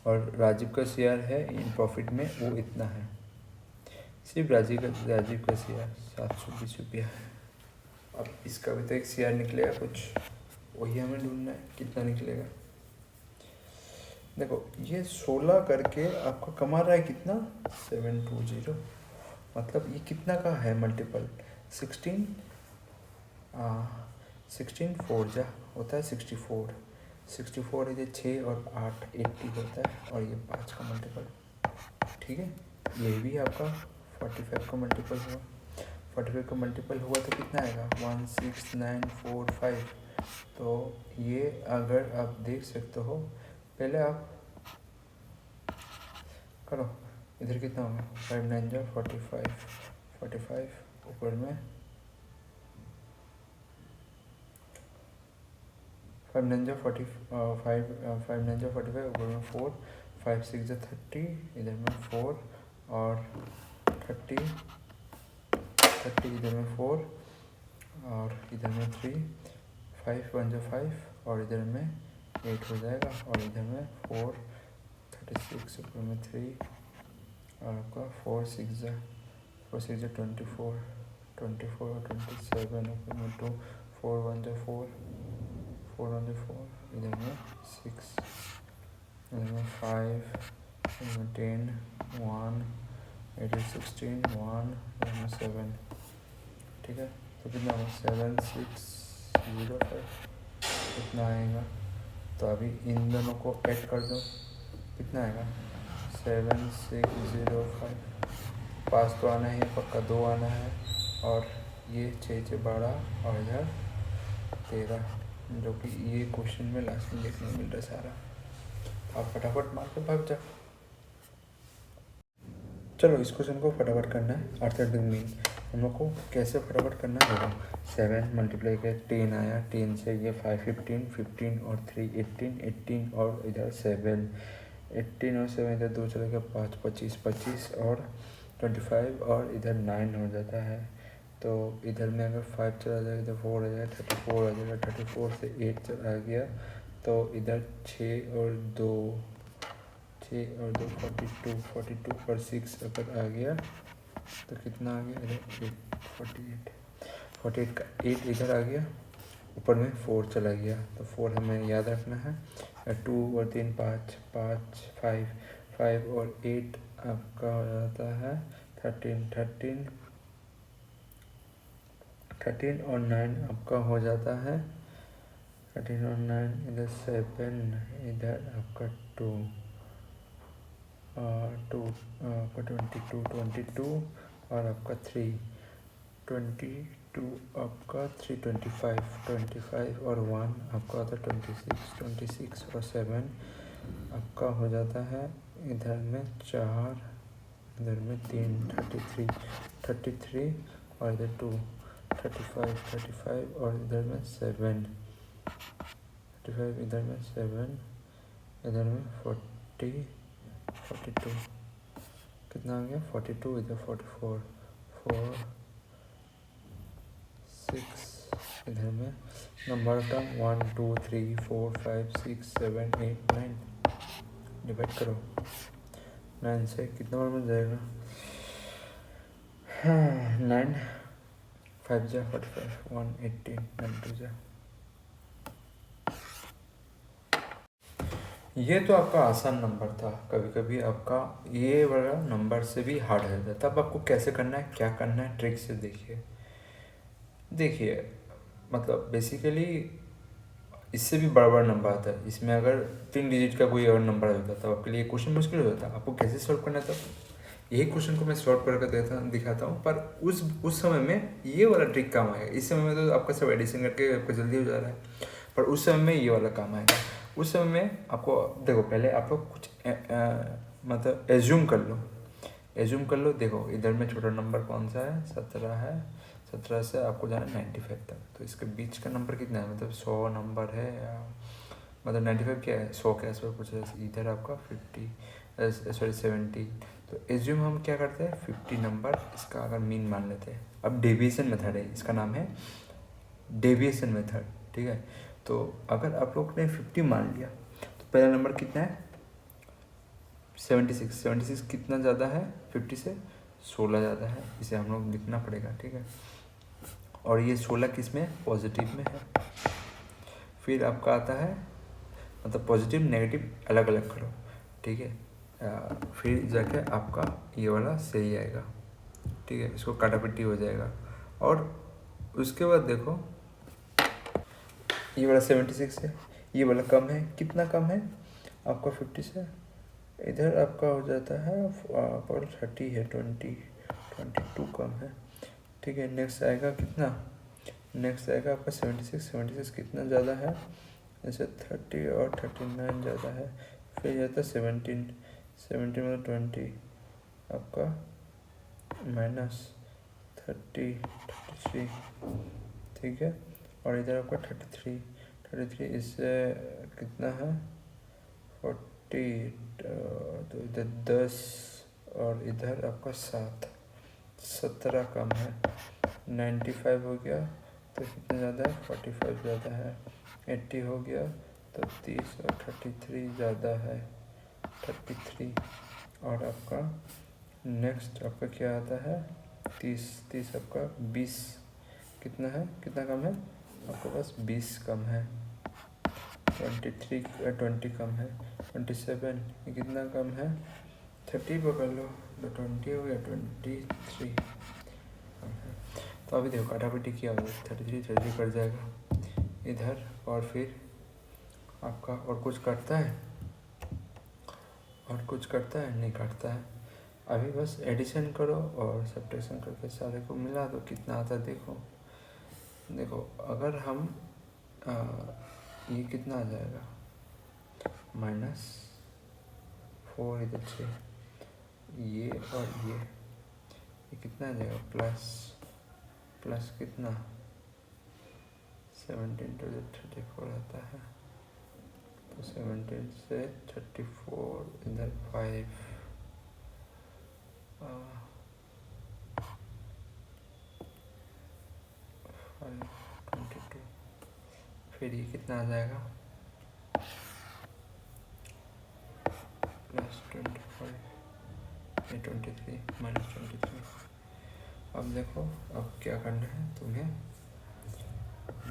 और राजीव का शेयर है इन प्रॉफिट में वो इतना है। सिर्फ राजीव का शेयर 720 रुपया है। अब इसका भी तो एक शेयर निकलेगा कुछ, वही हमें ढूंढना है कितना निकलेगा। देखो ये 16 करके आपका कमा रहा है कितना 720, मतलब ये कितना का है मल्टीपल 16 4 जा होता है 64 है, ये 6 और 8 80 होता है और ये 5 का मल्टीपल। ठीक है, ये भी आपका 45 का मल्टीपल हुआ। 45 का मल्टीपल हुआ तो कितना आएगा 16945। तो ये अगर आप देख सकते हो, पहले आप करो इधर कितना होगा 5 9 जा 45 ऊपर में 5 9 जा 45 ऊपर में 4 5 6 जा 30 इधर में 4 और 30 इधर में 4 और इधर में 3 5 1 जा 5 और इधर में 8 हो जाएगा और इधर में 4 36 ऊपर में 3 और आपका 4 6 जा 24 और 27 ऊपर में 2 4 1 जा 4 इधर में 6 इधर में 5 इधर में 10 1 इधर 16 1 इधर में 7। ठीक है, तो कितना होगा 7605 कितना आएगा। तो अभी इन दोनों को ऐड कर दो, कितना आएगा 7605। 5 तो आना है पक्का, 2 आना है और ये 6 6 12 और इधर 13, जो कि ये क्वेश्चन में लास्ट में देखने को मिल रहा है सारा। आप फटाफट मार के भाग जाओ। चलो इस क्वेश्चन को फटाफट करना है। अर्थात मीन हम लोग को कैसे फटाफट करना होगा। 7 मल्टीप्लाई के 10 आया, 10 से ये 5 15 और 3 18 और इधर 7 18 और 7 इधर 2 चला गया 5 25 और 25 और इधर 9 हो जाता है। तो इधर में अगर 5 चला जाएगा इधर 4 आ जाएगा 34 आ जाएगा। 34 से 8 चला गया तो इधर 6 और 2 42 और 6 अगर आ गया तो कितना आ गया इधर 48 का 8 इधर आ गया, ऊपर में 4 चला गया। तो 4 हमें याद रखना है। 2 और 3 5 5 और 8 आपका हो जाता है 13 और 9 आपका हो जाता है 13 और 9 इधर 7 इधर आपका 2 आपका 22 और आपका 3 22 आपका 3 25 और 1 आपका होता है 26 और 7 आपका हो जाता है इधर में 4 इधर में 3 33 और इधर 2 35 और इधर में 7 35 इधर में 7 इधर में 42 कितना आ गया 42 इधर 44 4 6 इधर में नंबर टर्म 1 2 3 4 5 6 7 8 9 डिवाइड करो 9 से कितना बार मिल जाएगा 9 5 जा 45 1 18 9 2 जा ये तो आपका आसान नंबर था, कभी कभी आपका ये वाला नंबर से भी हार्ड रहता है। तब आपको कैसे करना है, क्या करना है, ट्रिक से देखिए मतलब बेसिकली इससे भी बड़ा बड़ा नंबर आता है। इसमें अगर 3 डिजिट का कोई और नंबर आ जाता तो आपके लिए क्वेश्चन मुश्किल हो जाता। आपको कैसे सॉल्व करना था, यही क्वेश्चन को मैं सॉल्व करके दिखाता हूँ। पर उस समय में ये वाला ट्रिक काम आएगा। इस समय में तो आपका सब एडिशन करके आपको जल्दी हो जा रहा है, पर उस समय में ये वाला काम आएगा। उस समय में आपको देखो, पहले आप लोग कुछ मतलब एज्यूम कर लो। देखो इधर में छोटा नंबर कौन सा है, 17 है। 17 से आपको जाना है 95 तक, तो इसके बीच का नंबर कितना है, मतलब 100 नंबर है, या मतलब 95 क्या है, 100 के आसपास कुछ है। इधर आपका 70। तो एज्यूम हम क्या करते हैं, 50 नंबर इसका अगर मीन मान लेते हैं। अब डेविएशन मेथड है, इसका नाम है डेविएशन मेथड, ठीक है। तो अगर आप लोग ने 50 मान लिया तो पहला नंबर कितना है, 76। 76 कितना ज़्यादा है 50 से, 16 ज़्यादा है। इसे हम लोग लिखना पड़ेगा, ठीक है। और ये 16 किस में, पॉजिटिव में है। फिर आपका आता है, मतलब पॉजिटिव नेगेटिव अलग अलग करो, ठीक है। फिर जाके आपका ये वाला सही आएगा, ठीक है। इसको काटापिट्टी हो जाएगा। और उसके बाद देखो ये वाला 76 है, ये वाला कम है, कितना कम है आपका 50 से, इधर आपका हो जाता है पर 30 है, 22 कम है, ठीक है। नेक्स्ट आएगा कितना, नेक्स्ट आएगा आपका 76 कितना ज़्यादा है, जैसे 30 और 39 ज़्यादा है। फिर जाता है 17 मतलब 20 आपका -33, ठीक है। और इधर आपका 33 इससे कितना है 40, तो इधर 10 और इधर आपका 17 कम है। 95 हो गया तो कितना ज़्यादा है, 45 ज़्यादा है। 80 हो गया तो 30 और 33 ज़्यादा है, 33। और आपका नेक्स्ट आपका क्या आता है, 30 आपका 20 कितना है, कितना कम है आपके पास, 20 कम है। 20 कम है। 27 ये कितना कम है, 30 पकड़ लो तो 20 हो गया, 23 कम है। तो अभी देखो काटापिटी किया होगा, 33 कट जाएगा इधर। और फिर आपका और कुछ कटता है, नहीं कटता है। अभी बस एडिशन करो और सब्ट्रैक्शन करके सारे को मिला दो, कितना आता है देखो। अगर हम ये कितना आ जाएगा, -4 इधर 6, ये और ये कितना आ जाएगा, प्लस कितना 17 to 34 आता है। तो 17 से 34 इधर 5 22। फिर ये कितना आ जाएगा, +25, ये 23 -23। अब देखो अब क्या करना है तुम्हें,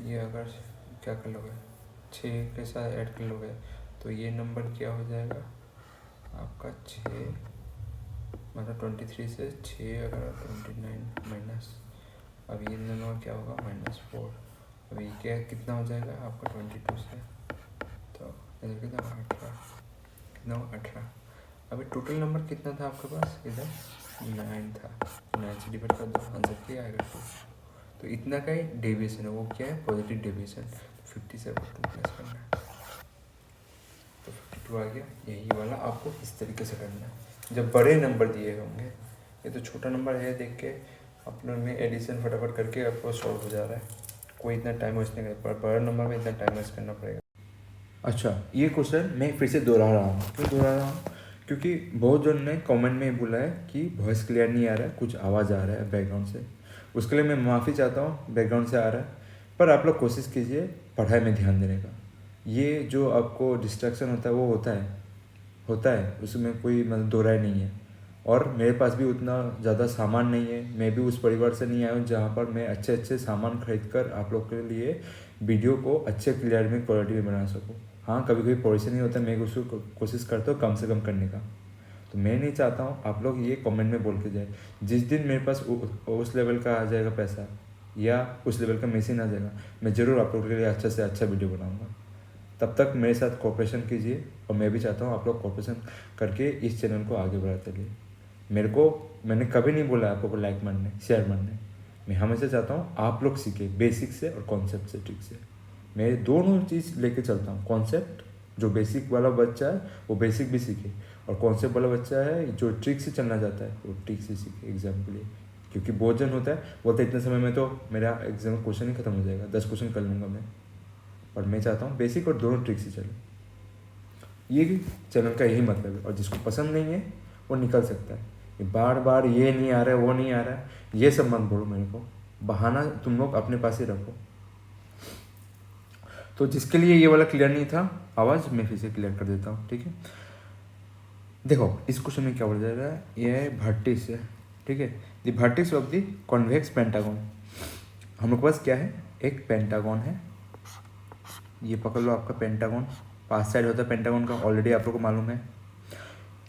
ये अगर क्या कर लोगे, 6 के साथ ऐड कर लोगे तो ये नंबर क्या हो जाएगा आपका 6, मतलब 23 से 6 अगर 29 माइनस, अब ये नंबर क्या होगा -4। अभी क्या कितना हो जाएगा आपका 22 से, तो इधर कितना 18। अभी टोटल नंबर कितना था आपके पास, इधर 9 था। 9 से डिवाइड कर दो, आंसर क्या आएगा 2। तो इतना का ही डेविएशन है, वो क्या है पॉजिटिव डेविएशन। 50 से 2 प्लस करना है तो 52 आ गया। यही वाला आपको इस तरीके से करना है जब बड़े नंबर दिए होंगे। ये तो छोटा नंबर है, देख के अपने में एडिशन फटाफट करके आपको सॉल्व हो जा रहा है, कोई इतना टाइम वेस्ट नहीं कर, बड़ा नंबर में इतना टाइम वेस्ट करना पड़ेगा। अच्छा ये क्वेश्चन मैं फिर से दोहरा रहा हूँ, क्यों दोहरा रहा हूँ, क्योंकि बहुत जन ने कमेंट में बोला है कि वॉइस क्लियर नहीं आ रहा है, कुछ आवाज़ आ रहा है बैकग्राउंड से। उसके लिए मैं माफ़ी चाहता हूँ, बैकग्राउंड से आ रहा है। पर आप लोग कोशिश कीजिए पढ़ाई में ध्यान देने का। ये जो आपको डिस्ट्रैक्शन होता है वो होता है, उसमें कोई मतलब दो राय नहीं है। और मेरे पास भी उतना ज़्यादा सामान नहीं है, मैं भी उस परिवार से नहीं आया हूँ जहाँ पर मैं अच्छे सामान खरीद कर आप लोग के लिए वीडियो को अच्छे क्लियर में क्वालिटी में बना सकूँ। हाँ कभी कभी पोजीशन नहीं होता, मैं उसको कोशिश करता हूँ कम से कम करने का। तो मैं नहीं चाहता हूँ आप लोग ये कमेंट में बोल के जाए। जिस दिन मेरे पास उस लेवल का आ जाएगा पैसा या उस लेवल का मशीन आ जाएगा, मैं ज़रूर आप लोगों के लिए अच्छा से अच्छा वीडियो बनाऊँगा। तब तक मेरे साथ कोऑपरेशन कीजिए, और मैं भी चाहता हूँ आप लोग कोऑपरेशन करके इस चैनल को आगे बढ़ाते रहिए। मैंने कभी नहीं बोला आप लोगों को लाइक मारने, शेयर मारने। मैं हमेशा चाहता हूँ आप लोग सीखे बेसिक से और कॉन्सेप्ट से, ट्रिक से। मैं दोनों चीज़ लेके चलता हूँ। कॉन्सेप्ट जो बेसिक वाला बच्चा है वो बेसिक भी सीखे, और कॉन्सेप्ट वाला बच्चा है जो ट्रिक से चलना चाहता है वो ट्रिक से सीखे एग्जाम के लिए। क्योंकि बहुत जन होता है बोलते इतने समय में तो मेरा एग्जाम क्वेश्चन ही खत्म हो जाएगा, 10 क्वेश्चन कर लूँगा मैं। और मैं चाहता हूँ बेसिक और दोनों ट्रिक से चले। ये चैनल का यही मतलब है। और जिसको पसंद नहीं है वो निकल सकता है। ये बार बार ये नहीं आ रहा है वो नहीं आ रहा है, ये सब मत बोलो मेरे को, बहाना तुम लोग अपने पास ही रखो। तो जिसके लिए ये वाला क्लियर नहीं था आवाज़, मैं फिर से क्लियर कर देता हूँ, ठीक है। देखो इस क्वेश्चन में क्या बोला जा रहा है, ये है वर्टिस है, ठीक है। The vertices of the convex pentagon. हम लोग के पास क्या है, एक पेंटागन है, ये पकड़ लो आपका पेंटागन, पास साइड होता है पेंटागन का, ऑलरेडी आप लोग को मालूम है।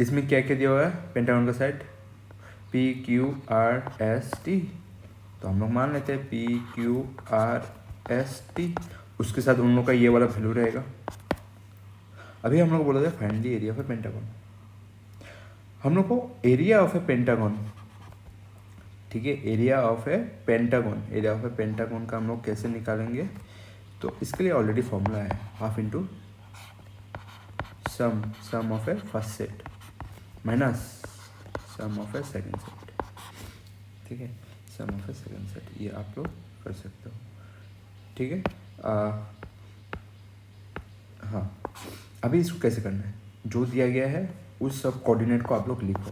इसमें क्या क्या दिया हुआ है पेंटागन का साइड, PQRST। तो हम लोग मान लेते हैं PQRST, उसके साथ उन लोग का ये वाला वैल्यू रहेगा। अभी हम लोग बोला था find the area of a pentagon. हम लोग को एरिया ऑफ ए पेंटागन, ठीक है, area of a pentagon, area of a pentagon का हम लोग कैसे निकालेंगे, तो इसके लिए ऑलरेडी फॉर्मूला है, half into sum of a first set minus sum of a second set, ठीक है, sum of a second set. ये आप लोग कर सकते हो, ठीक है। हाँ अभी इसको कैसे करना है, जो दिया गया है उस सब कोऑर्डिनेट को आप लोग लिखो।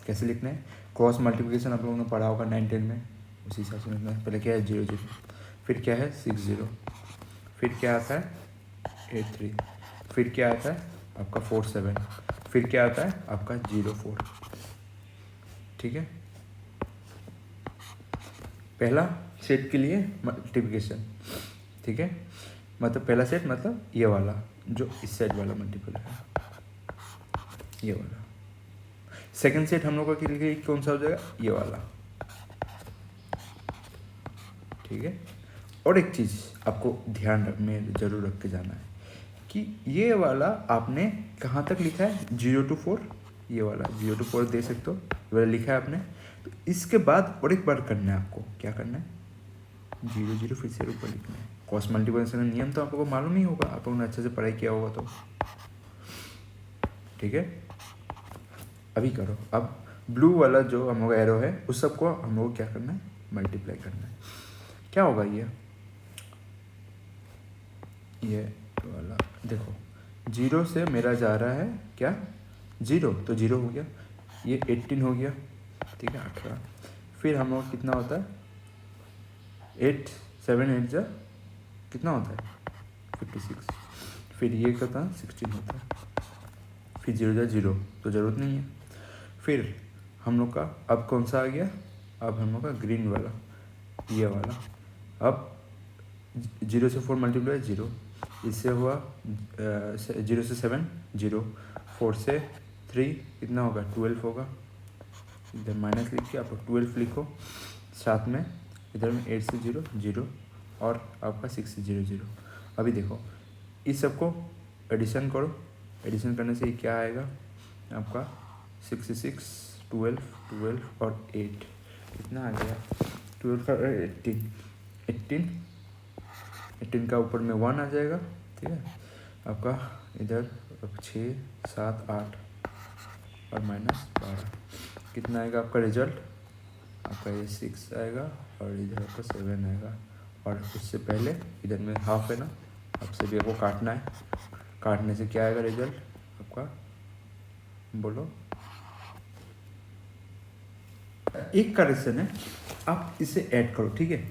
कैसे लिखना है, क्रॉस मल्टीप्लिकेशन आप लोगों ने पढ़ा होगा 9-10 में, उसी हिसाब से लिखना है। पहले क्या है 0 0, फिर क्या है 6 0, फिर क्या आता है 8 3, फिर क्या आता है आपका 4 7, फिर क्या आता है आपका 0 4, ठीक है। पहला सेट के लिए मल्टीप्लिकेशन, ठीक है, मतलब पहला सेट मतलब ये वाला जो इस सेट वाला मल्टीपल है, ये वाला। सेकंड सेट हम लोग का लिए कौन सा हो जाएगा, ये वाला, ठीक है। और एक चीज़ आपको ध्यान में ज़रूर रख के जाना है कि ये वाला आपने कहाँ तक लिखा है, 0 to 4, ये वाला 0 to 4 दे सकते हो, ये वाला लिखा है आपने। तो इसके बाद और एक बार करना है आपको, क्या करना है 0 0 फिर से ऊपर लिखना है। क्रॉस मल्टीप्लिकेशन का नियम तो आप लोगों को मालूम ही होगा, आप लोगों ने अच्छे से पढ़ाई किया होगा तो, ठीक है। अभी करो, अब ब्लू वाला जो हम लोग एरो है उस सबको हम लोग क्या करना है, मल्टीप्लाई करना है। क्या होगा ये वाला देखो, 0 से मेरा जा रहा है क्या 0, तो 0 हो गया, ये 18 हो गया, ठीक है 18। फिर हम लोग कितना होता है 8 7 8 जा कितना होता है 56, फिर ये कितना 16 होता है, फिर 0 जा 0 तो ज़रूरत नहीं है। फिर हम लोग का अब कौन सा आ गया, अब हम लोग का ग्रीन वाला, ये वाला। अब 0 से 4 मल्टीप्लाई 0, इससे हुआ 0 से 7 0, 4 से 3 कितना होगा 12 होगा, इधर माइनस लिख के आप 12 लिखो, साथ में इधर में 8 से 0 0 और आपका 6 से 0 0। अभी देखो इस सबको एडिशन करो, एडिशन करने से क्या आएगा आपका 6 से 6 12 12 और 8 कितना आ गया 12 का 18 18 का ऊपर में 1 आ जाएगा, ठीक है। आपका इधर 6 7 8 और माइनस 12 कितना आएगा आपका रिजल्ट, आपका ये 6 आएगा और इधर आपका 7 आएगा। और उससे पहले इधर में हाफ है ना, आपसे भी आपको काटना है, काटने से क्या आएगा रिजल्ट आपका, बोलो। एक करेक्शन है, आप इसे ऐड करो, ठीक है।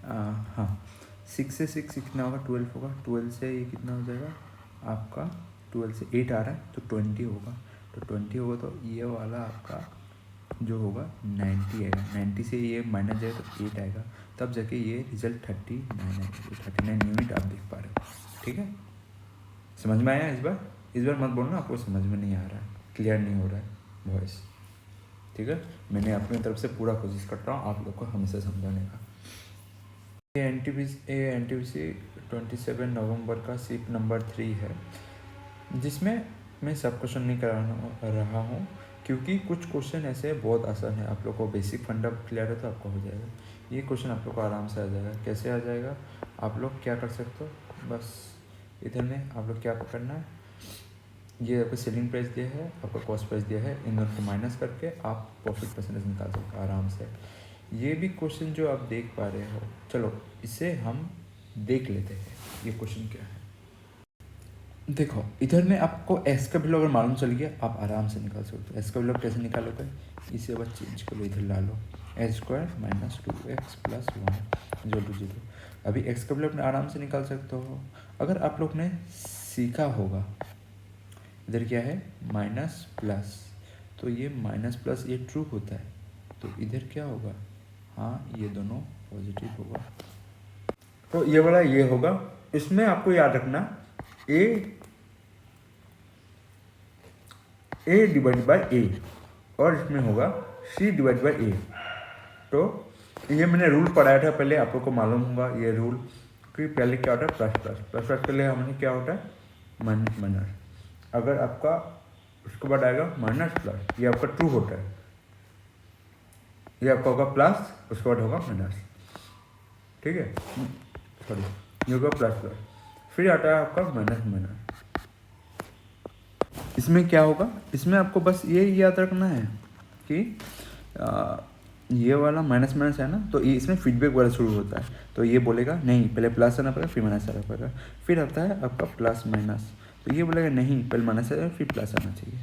हाँ 6 से 6 कितना होगा 12 होगा, 12 से ये कितना हो जाएगा आपका 12 से 8 आ रहा है तो 20 होगा, तो 20 होगा तो ये वाला आपका जो होगा 90 आएगा, 90 से ये माइनस जाएगा तो 8 आएगा, तब जाके ये रिजल्ट 39 आएगा। 39 यूनिट आप देख पा रहे हो, ठीक है। समझ में आया? इस बार मत बोलना आपको समझ में नहीं आ रहा है, क्लियर नहीं हो रहा है वॉइस, ठीक है? मैंने अपनी तरफ से पूरा कोशिश करता हूँ आप लोग को हमेशा समझाने का। ये NTPC 27 नवंबर का शिफ्ट नंबर 3 है, जिसमें मैं सब क्वेश्चन नहीं करा रहा हूँ क्योंकि कुछ क्वेश्चन ऐसे बहुत आसान है, आप लोग को बेसिक फंडा क्लियर है तो आपको हो जाएगा। ये क्वेश्चन आप लोग को आराम से आ जाएगा। कैसे आ जाएगा? आप लोग क्या कर सकते हो, बस इधर में आप लोग क्या करना है, ये आपको सेलिंग प्राइस दिया है, आपका कॉस्ट प्राइस दिया है, इन दोनों को माइनस करके आप प्रॉफिट परसेंटेज निकाल सकते हो आराम से। ये भी क्वेश्चन जो आप देख पा रहे हो, चलो इसे हम देख लेते हैं ये क्वेश्चन क्या है। देखो इधर में आपको एक्स का वैल्यू अगर मालूम चल गया आप आराम से निकाल सकते हो। एक्स का वैल्यू कैसे निकालोगे, इसे बस चेंज करो, इधर ला लो H square minus 2x plus 1 0 अभी एक्स का वैल्यू अपने आराम से निकाल सकते हो। अगर आप लोग ने सीखा होगा इधर क्या है माइनस प्लस, तो ये माइनस प्लस ये ट्रू होता है, तो इधर क्या होगा, हाँ ये दोनों पॉजिटिव होगा, तो ये वाला ये होगा। इसमें आपको याद रखना ए डिवाइड बाय ए और इसमें होगा सी डिवाइड बाय ए। तो ये मैंने रूल पढ़ाया था पहले, आप लोग को मालूम होगा ये रूल कि पहले क्या होता है प्लस प्लस प्लस प्लस के लिए हमने क्या होता है माइनस माइनस। अगर आपका उसके बाद आएगा माइनस प्लस, ये आपका ट्रू होता है, ये आपका होगा प्लस उसके बाद होगा माइनस, ठीक है, सॉरी ये होगा प्लस प्लस, फिर आता है आपका माइनस माइनस। इसमें क्या होगा, इसमें आपको बस ये याद रखना है कि ये वाला माइनस माइनस है ना, तो ये इसमें फीडबैक वाला शुरू होता है, तो ये बोलेगा नहीं पहले प्लस आना पड़ेगा फिर माइनस आना पड़ेगा, फिर आता है आपका प्लस माइनस, तो ये बोलेगा नहीं पहले माइनस आएगा फिर प्लस आना चाहिए।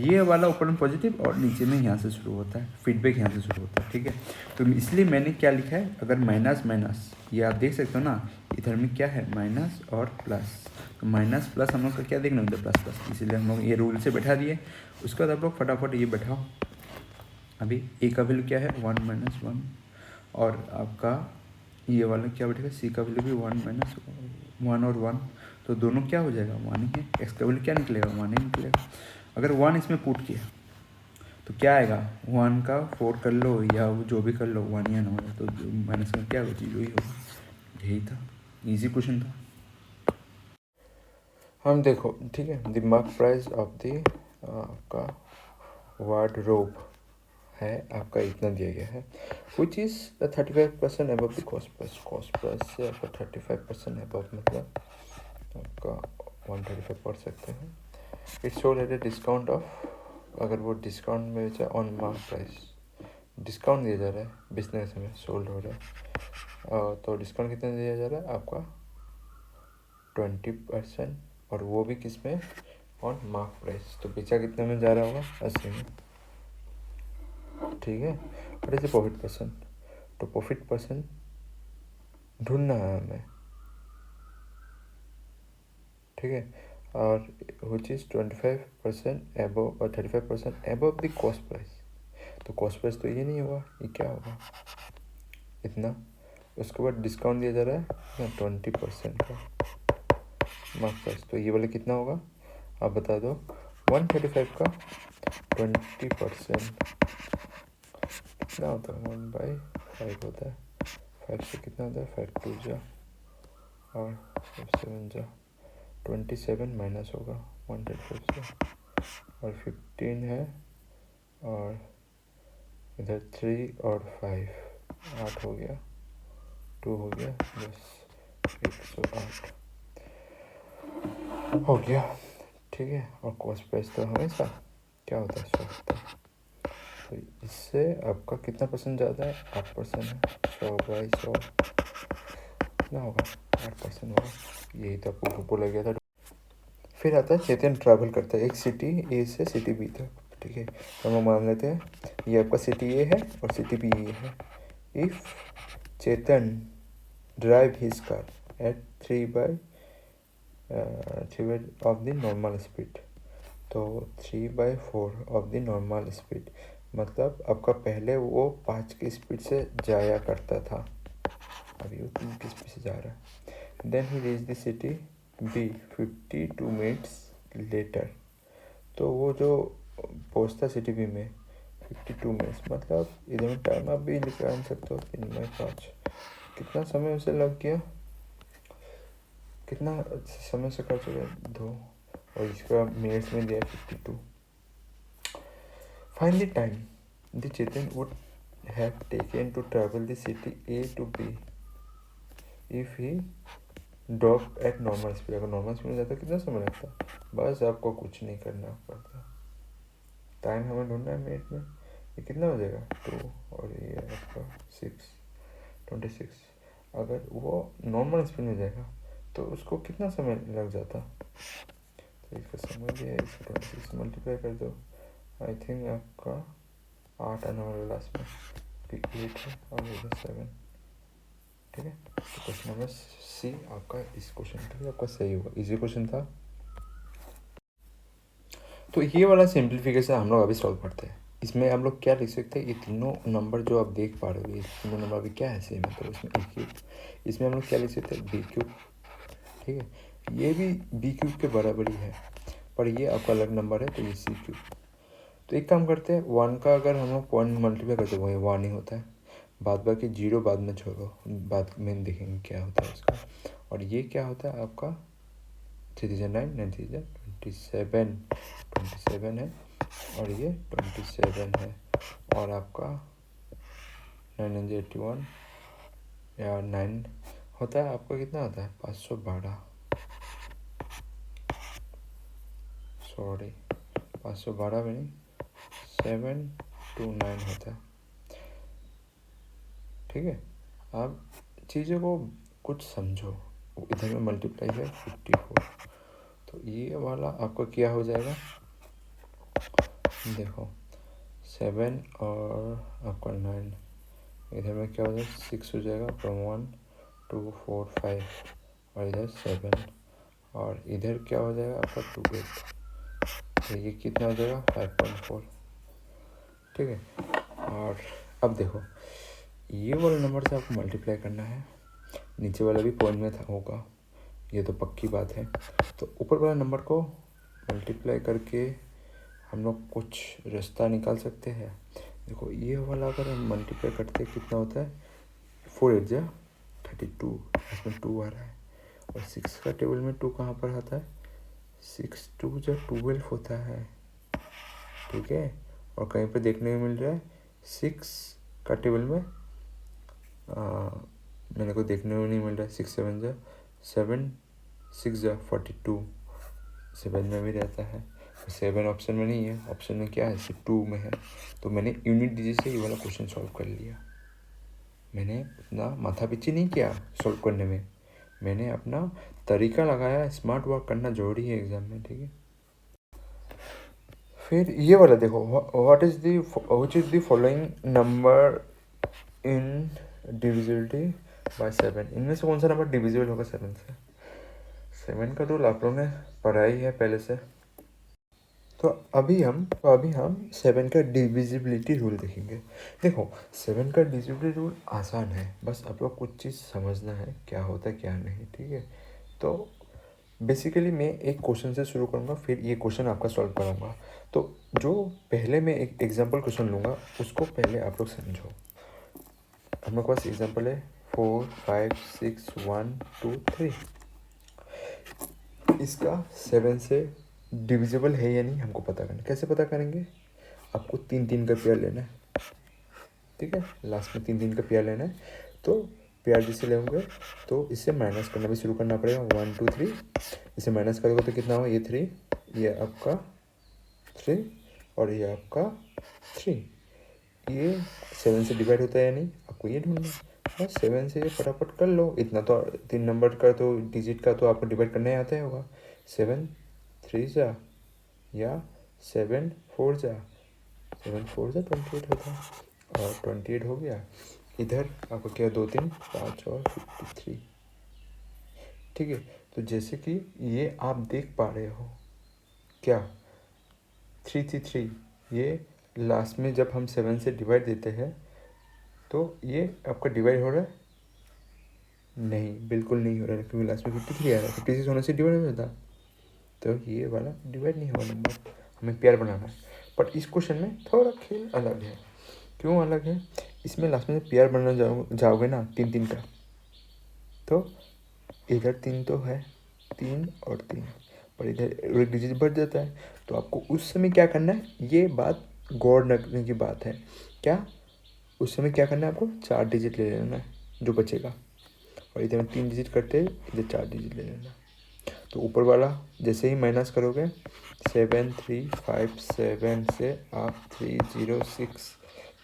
ये वाला ऊपर में पॉजिटिव और नीचे में यहाँ से शुरू होता है, फीडबैक यहाँ से शुरू होता है, ठीक है। तो इसलिए मैंने क्या लिखा है, अगर माइनस माइनस ये आप देख सकते हो ना, इधर में क्या है माइनस और प्लस, तो माइनस प्लस हम लोग का क्या देखना होता है प्लस प्लस, इसीलिए हम लोग ये रूल से बैठा दिए। उसके बाद आप लोग फटाफट ये बैठाओ। अभी ए का वैल्यू क्या है 1 माइनस 1 और आपका ये वाला क्या बैठेगा सी का वैल्यू भी 1 माइनस 1 और 1, तो दोनों क्या हो जाएगा 1 ही है। एक्स का वैल्यू क्या निकलेगा 1 ही निकलेगा। अगर 1 इसमें पुट किया तो क्या आएगा 1 का 4 कर लो या जो भी कर लो 1 ही आना होगा, तो माइनस का क्या होगा 0 ही होगा। यही था, इजी क्वेश्चन था। हम देखो ठीक है, the mark price of the आपका वार्डरोब है आपका इतना दिया गया है, which is 35% above the cost price. Cost price से आपका 35% अबव मतलब आपका 135 पढ़ सकते हैं। It's showed at a discount of, अगर वो डिस्काउंट में बेचा ऑन मार्क प्राइस, डिस्काउंट दिया जा रहा है बिजनेस में सोल्ड हो रहा है, तो डिस्काउंट कितना दिया जा रहा है आपका 20%, और वो भी किस में ऑन मार्क प्राइस, तो बेचा कितने में जा रहा होगा 80 में, ठीक है। और ऐसे प्रॉफिट परसेंट, तो प्रॉफिट परसेंट ढूंढना है हमें, ठीक है, और विच इज़ 25% एबव और 35% एबव द कॉस्ट प्राइस, तो कॉस्ट प्राइस तो ये नहीं होगा, ये क्या होगा इतना। उसके बाद डिस्काउंट दिया जा रहा है 20% का मार्क प्राइस, तो ये वाला कितना होगा आप बता दो। 135 का 20% कितना होता है 1/5 होता है, 5 से कितना होता है 5 2 जा और 7 जा 27 माइनस होगा 135 से, और 15 है और इधर 3 और 5 8 हो गया, 2 हो गया 10 108 हो गया, ठीक है। और कॉस्ट प्राइस तो हमेशा क्या होता है 100 होता है, तो इससे आपका कितना परसेंट ज़्यादा है 8% है, 100/100 कितना होगा 8% होगा, यही तो आपको बोला गया था। फिर आता है चेतन ट्रैवल करता है एक सिटी ए से सिटी बी तक, ठीक है, तो हम मान लेते हैं ये आपका सिटी ए है और सिटी बी ये है। If Chetan drive his car eight 3/3 of the normal speed, तो 3/4 ऑफ द नॉर्मल स्पीड मतलब आपका पहले वो 5 की स्पीड से जाया करता था, अभी वो 3 की स्पीड से जा रहा है। Then he reach the city B 52 minutes later, तो वो जो पहुँचता सिटी बी में 52 मिनट्स, मतलब इधर में टाइम आप भी निकाल सकते हो 3 में 5, कितना समय उसे लग गया, कितना समय से कर चुके 2, और इसका मिनट्स में दिया 52. Find the time the Chetan would have taken to travel the city A to B if he drop at normal speed. अगर नॉर्मल स्पीड में जाता कितना समय लगता, बस आपको कुछ नहीं करना पड़ता. टाइम हमें ढूंढना है मिनट में, ये कितना हो जाएगा 2, और ये आपका 26. अगर वो नॉर्मल स्पीड में जाएगा तो उसको कितना समय लग जाता, तो इसका समय भी है, इसको 26 मल्टीप्लाई कर दो. आई थिंक आपका 8 आने वाला लास्ट में, 8 है और इधर 7. ठीक है, तो क्वेश्चन नंबर सी आपका इस क्वेश्चन के लिए आपका सही होगा. इजी क्वेश्चन था. तो ये वाला सिंप्लीफिकेशन हम लोग अभी सॉल्व करते हैं. इसमें हम लोग क्या लिख सकते हैं, ये तीनों नंबर जो आप देख पा रहे हो, ये तीनों नंबर अभी क्या है सेम है, तो इसमें ए क्यूब, इसमें हम लोग क्या लिख सकते हैं बी क्यूब. ठीक है, ये भी बी क्यूब के बराबर ही है, पर ये आपका अलग नंबर है, तो ये सी क्यूब. तो एक काम करते हैं, 1 का अगर हम लोग पॉइंट मल्टीप्लाई करते हैं वो 1 ही होता है, बाद बाकी 0 बाद में छोड़ो, बाद में देखेंगे क्या होता है उसका. और ये क्या होता है आपका 3 9 9 27 है, और ये 27 है, और आपका 9 81 या 9 होता है आपका, कितना होता है 512, सॉरी 512 में नहीं 729 होता है. ठीक है, आप चीज़ों को कुछ समझो. इधर में मल्टीप्लाई है 54, तो ये वाला आपका क्या हो जाएगा, देखो 7 और आपका 9, इधर में क्या हो जाएगा 6 हो जाएगा, फ्रॉम 1 2 4 5, और इधर 7, और इधर क्या हो जाएगा आपका 2 8, तो ये कितना हो जाएगा 5.4. ठीक है, और अब देखो ये वाला नंबर से आपको मल्टीप्लाई करना है, नीचे वाला भी पॉइंट में था होगा, ये तो पक्की बात है. तो ऊपर वाला नंबर को मल्टीप्लाई करके हम लोग कुछ रास्ता निकाल सकते हैं. देखो ये वाला अगर हम मल्टीप्लाई करते हैं कितना होता है, 4 8 जा 32, इसमें 2 आ रहा है, और 6 का टेबल में 2 कहाँ पर आता है, 6 2 जा 12 होता है. ठीक है, और कहीं पर देखने को मिल रहा है 6 का टेबल में मेरे को देखने को नहीं मिल रहा है. 6 7 जा 7, 6 जा 42, 7 में भी रहता है, 7 ऑप्शन में नहीं है, ऑप्शन में क्या है 2 में है. तो मैंने यूनिट डिजिट से ये वाला क्वेश्चन सॉल्व कर लिया. मैंने उतना माथा पीछी नहीं किया सॉल्व करने में, मैंने अपना तरीका लगाया. स्मार्ट वर्क करना जरूरी है एग्जाम में. ठीक है, फिर ये वाला देखो, what is the following number in divisibility bye 7. इनमें से कौन सा नंबर डिविजिबल होगा 7 से. 7 का रूल आप लोगों ने पढ़ा ही है पहले से. तो अभी हम 7 का डिविजिबिलिटी रूल देखेंगे. देखो 7 का डिविजिबिलिटी रूल आसान है, बस आप लोग कुछ चीज़ समझना है क्या होता है क्या नहीं. ठीक है, तो बेसिकली मैं एक क्वेश्चन से शुरू करूँगा, फिर ये क्वेश्चन आपका सॉल्व कराऊंगा. तो जो पहले मैं एक एग्जांपल क्वेश्चन लूँगा उसको पहले आप लोग समझो. हम लोग के पास एग्जांपल है 4 5 6 1 2 3. इसका 7 से डिविजिबल है या नहीं हमको पता करना. कैसे पता करेंगे, आपको 3 का पेयर लेना है. ठीक है, लास्ट में 3 का पेयर लेना है. तो पेयर जिसे लेंगे तो इससे माइनस करना भी शुरू करना पड़ेगा. 1 2 3, इसे माइनस करोगे तो कितना होगा, ये 3, ये आपका 3, और ये आपका 3. ये 7 से डिवाइड होता है या नहीं आपको ये ढूंढना है. बस 7 से ये फटाफट कर लो. इतना तो 3 नंबर का तो डिजिट का तो आपको डिवाइड करना ही आता ही होगा. 7 3 जा या 7 4 जा, 7 4 जा 28 होता है, और 28 हो गया. इधर आपको क्या 2 3 5 और 53. ठीक है, तो जैसे कि ये आप देख पा रहे हो क्या 3 ये लास्ट में जब हम 7 से डिवाइड देते हैं तो ये आपका डिवाइड हो रहा है नहीं, बिल्कुल नहीं हो रहा है, क्योंकि लास्ट में 53 आ रहा है। 56 होने से डिवाइड हो जाता, तो ये वाला डिवाइड नहीं होगा नंबर, हमें पेयर बनाना है। बट इस क्वेश्चन में थोड़ा खेल अलग है। क्यों अलग है? इसमें लास्ट में पेयर बनाना जाओगे ना 3 3 का, तो इधर 3 तो है, 3 और 3, पर इधर एक डिजिट बढ़ जाता है। तो आपको उस समय क्या करना है, ये बात गौर रखने की बात है। क्या उस समय क्या करना है, आपको 4 डिजिट ले लेना है जो बचेगा, और इधर 3 डिजिट करते इधर 4 डिजिट ले लेना। तो ऊपर वाला जैसे ही माइनस करोगे 7357 से आप 306,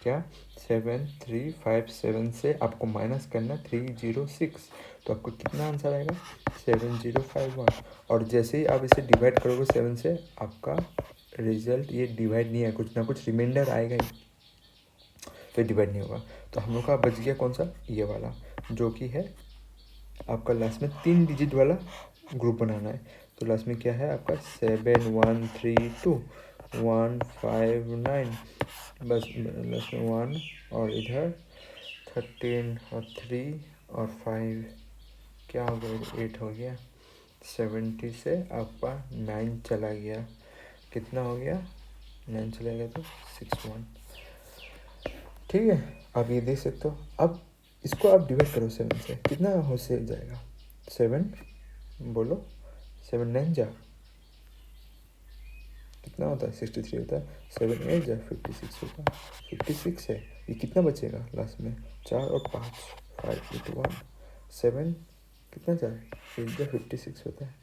क्या 7357 से आपको माइनस करना 306, तो आपको कितना आंसर आएगा 7051। और जैसे ही आप इसे डिवाइड करोगे 7 से, आपका रिजल्ट ये डिवाइड नहीं है, कुछ ना कुछ रिमाइंडर आएगा ही, तो डिवाइड नहीं होगा। तो हम लोग का बच गया कौन सा, ये वाला, जो कि है आपका लास्ट में 3 डिजिट वाला ग्रुप बनाना है। तो लास्ट में क्या है आपका 7132 159, बस लास्ट में 1, और इधर 13 और 3 और 5, क्या हो गया 8 हो गया। 70 से आपका 9 चला गया, कितना हो गया 9 चला गया तो 61। ठीक है, आप ये देख सकते हो। अब इसको आप डिवाइड करो 7 से, कितना हो से जाएगा 7, बोलो 7 9 जा कितना होता है 63 होता है, 7 8 जा 56 होता है, 56 है। ये कितना बचेगा लास्ट में 4 और 5, 5 8 1 7, कितना जाए 8 जा 56 होता है,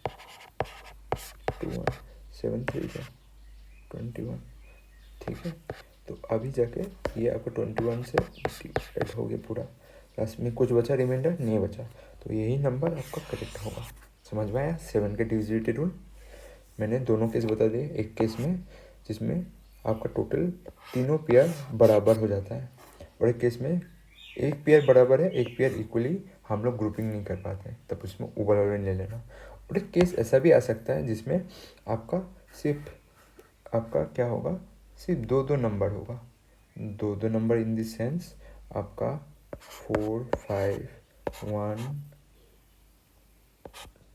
21 7 3 जा 21। ठीक है, तो अभी जाके ये आपका 21 से ऐड हो गया पूरा, लास्ट में कुछ बचा रिमाइंडर नहीं बचा, तो यही नंबर आपका करेक्ट होगा। समझ में आया 7 के डिविजिबिलिटी रूल? मैंने दोनों केस बता दिए, एक केस में जिसमें आपका टोटल तीनों पेयर बराबर हो जाता है, और एक केस में एक पेयर बराबर है, एक पेयर इक्वली हम लोग ग्रुपिंग नहीं कर पाते, तब उसमें ओवरऑल ले लेना। और एक केस ऐसा भी आ सकता है जिसमें आपका सिर्फ आपका क्या होगा, सिर्फ 2 2 नंबर होगा, 2 2 नंबर इन दिस सेंस आपका 4 5 1।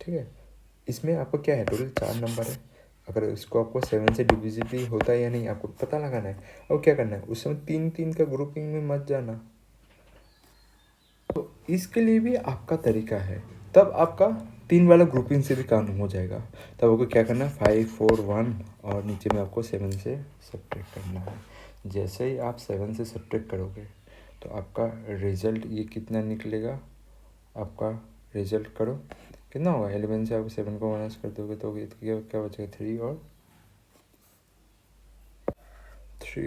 ठीक है, इसमें आपको क्या है टोटल 4 नंबर है। अगर इसको आपको 7 से डिविजिबल होता है या नहीं आपको पता लगाना है, और क्या करना है उस समय 3 3 का ग्रुपिंग में मत जाना। तो इसके लिए भी आपका तरीका है, तब आपका 3 वाला ग्रुपिंग से भी काम हो जाएगा। तब आपको क्या करना है 5 4 1, और नीचे में आपको 7 से सब्ट्रैक्ट करना है। जैसे ही आप 7 से सब्ट्रैक्ट करोगे तो आपका रिजल्ट ये कितना निकलेगा, आपका रिजल्ट करो कितना होगा, 11 से आप 7 को माइनस कर दोगे तो क्या बचेगा 3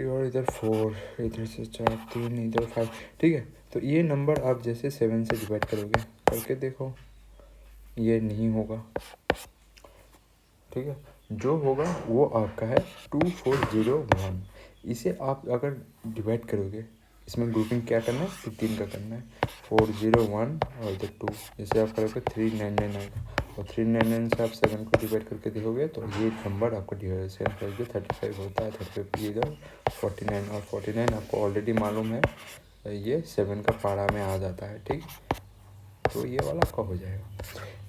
और इधर 4, इधर से 4 3 इधर 5। ठीक है, तो ये नंबर आप जैसे 7 से डिवाइड करोगे, करके देखो ये नहीं होगा। ठीक है, जो होगा वो आपका है 2401। इसे आप अगर डिवाइड करोगे, इसमें ग्रुपिंग क्या करना है 3 का करना है, 401 और इधर 2, जैसे आप करोगे 399 आएगा, और 399 से आप 7 को डिवाइड करके देखोगे तो ये नंबर आपको डिवाइड 35 होता है, 35 इधर 49, और 49 आपको ऑलरेडी मालूम है ये 7 का पारा में आ जाता है। ठीक, तो ये वाला आपका हो जाएगा।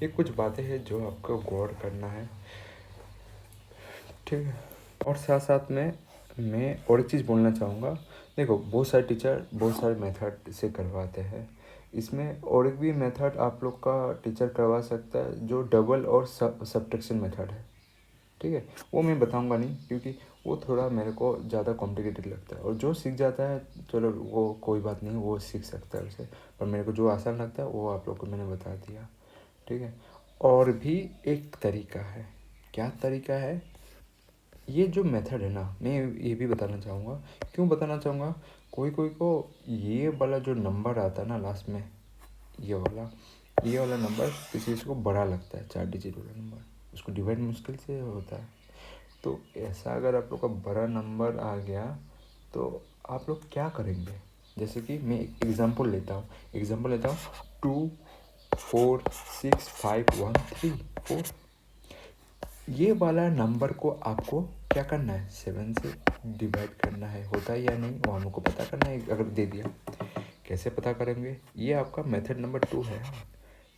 ये कुछ बातें हैं जो आपको गौर करना है। ठीक है, और साथ साथ में मैं और एक चीज़ बोलना चाहूँगा। देखो बहुत सारे टीचर बहुत सारे मेथड से करवाते हैं, इसमें और एक भी मेथड आप लोग का टीचर करवा सकता है जो डबल और सब्ट्रैक्शन मेथड है। ठीक है, वो मैं बताऊंगा नहीं क्योंकि वो थोड़ा मेरे को ज़्यादा कॉम्प्लिकेटेड लगता है, और जो सीख जाता है चलो वो कोई बात नहीं, वो सीख सकता है उसे, पर मेरे को जो आसान लगता है वो आप लोग को मैंने बता दिया। ठीक है, और भी एक तरीका है। क्या तरीका है, ये जो मेथड है ना, मैं ये भी बताना चाहूँगा। क्यों बताना चाहूँगा, कोई कोई को ये वाला जो नंबर आता है ना लास्ट में, ये वाला नंबर किसी को बड़ा लगता है, 4 डिजिट वाला नंबर, उसको डिवाइड मुश्किल से होता है। तो ऐसा अगर आप लोग का बड़ा नंबर आ गया तो आप लोग क्या करेंगे, जैसे कि मैं एक एग्ज़ाम्पल लेता हूँ 2 4 6 5 1 3 4। ये वाला नंबर को आपको क्या करना है 7 से डिवाइड करना है, होता है या नहीं वो हमको पता करना है। अगर दे दिया कैसे पता करेंगे, ये आपका मेथड नंबर 2 है।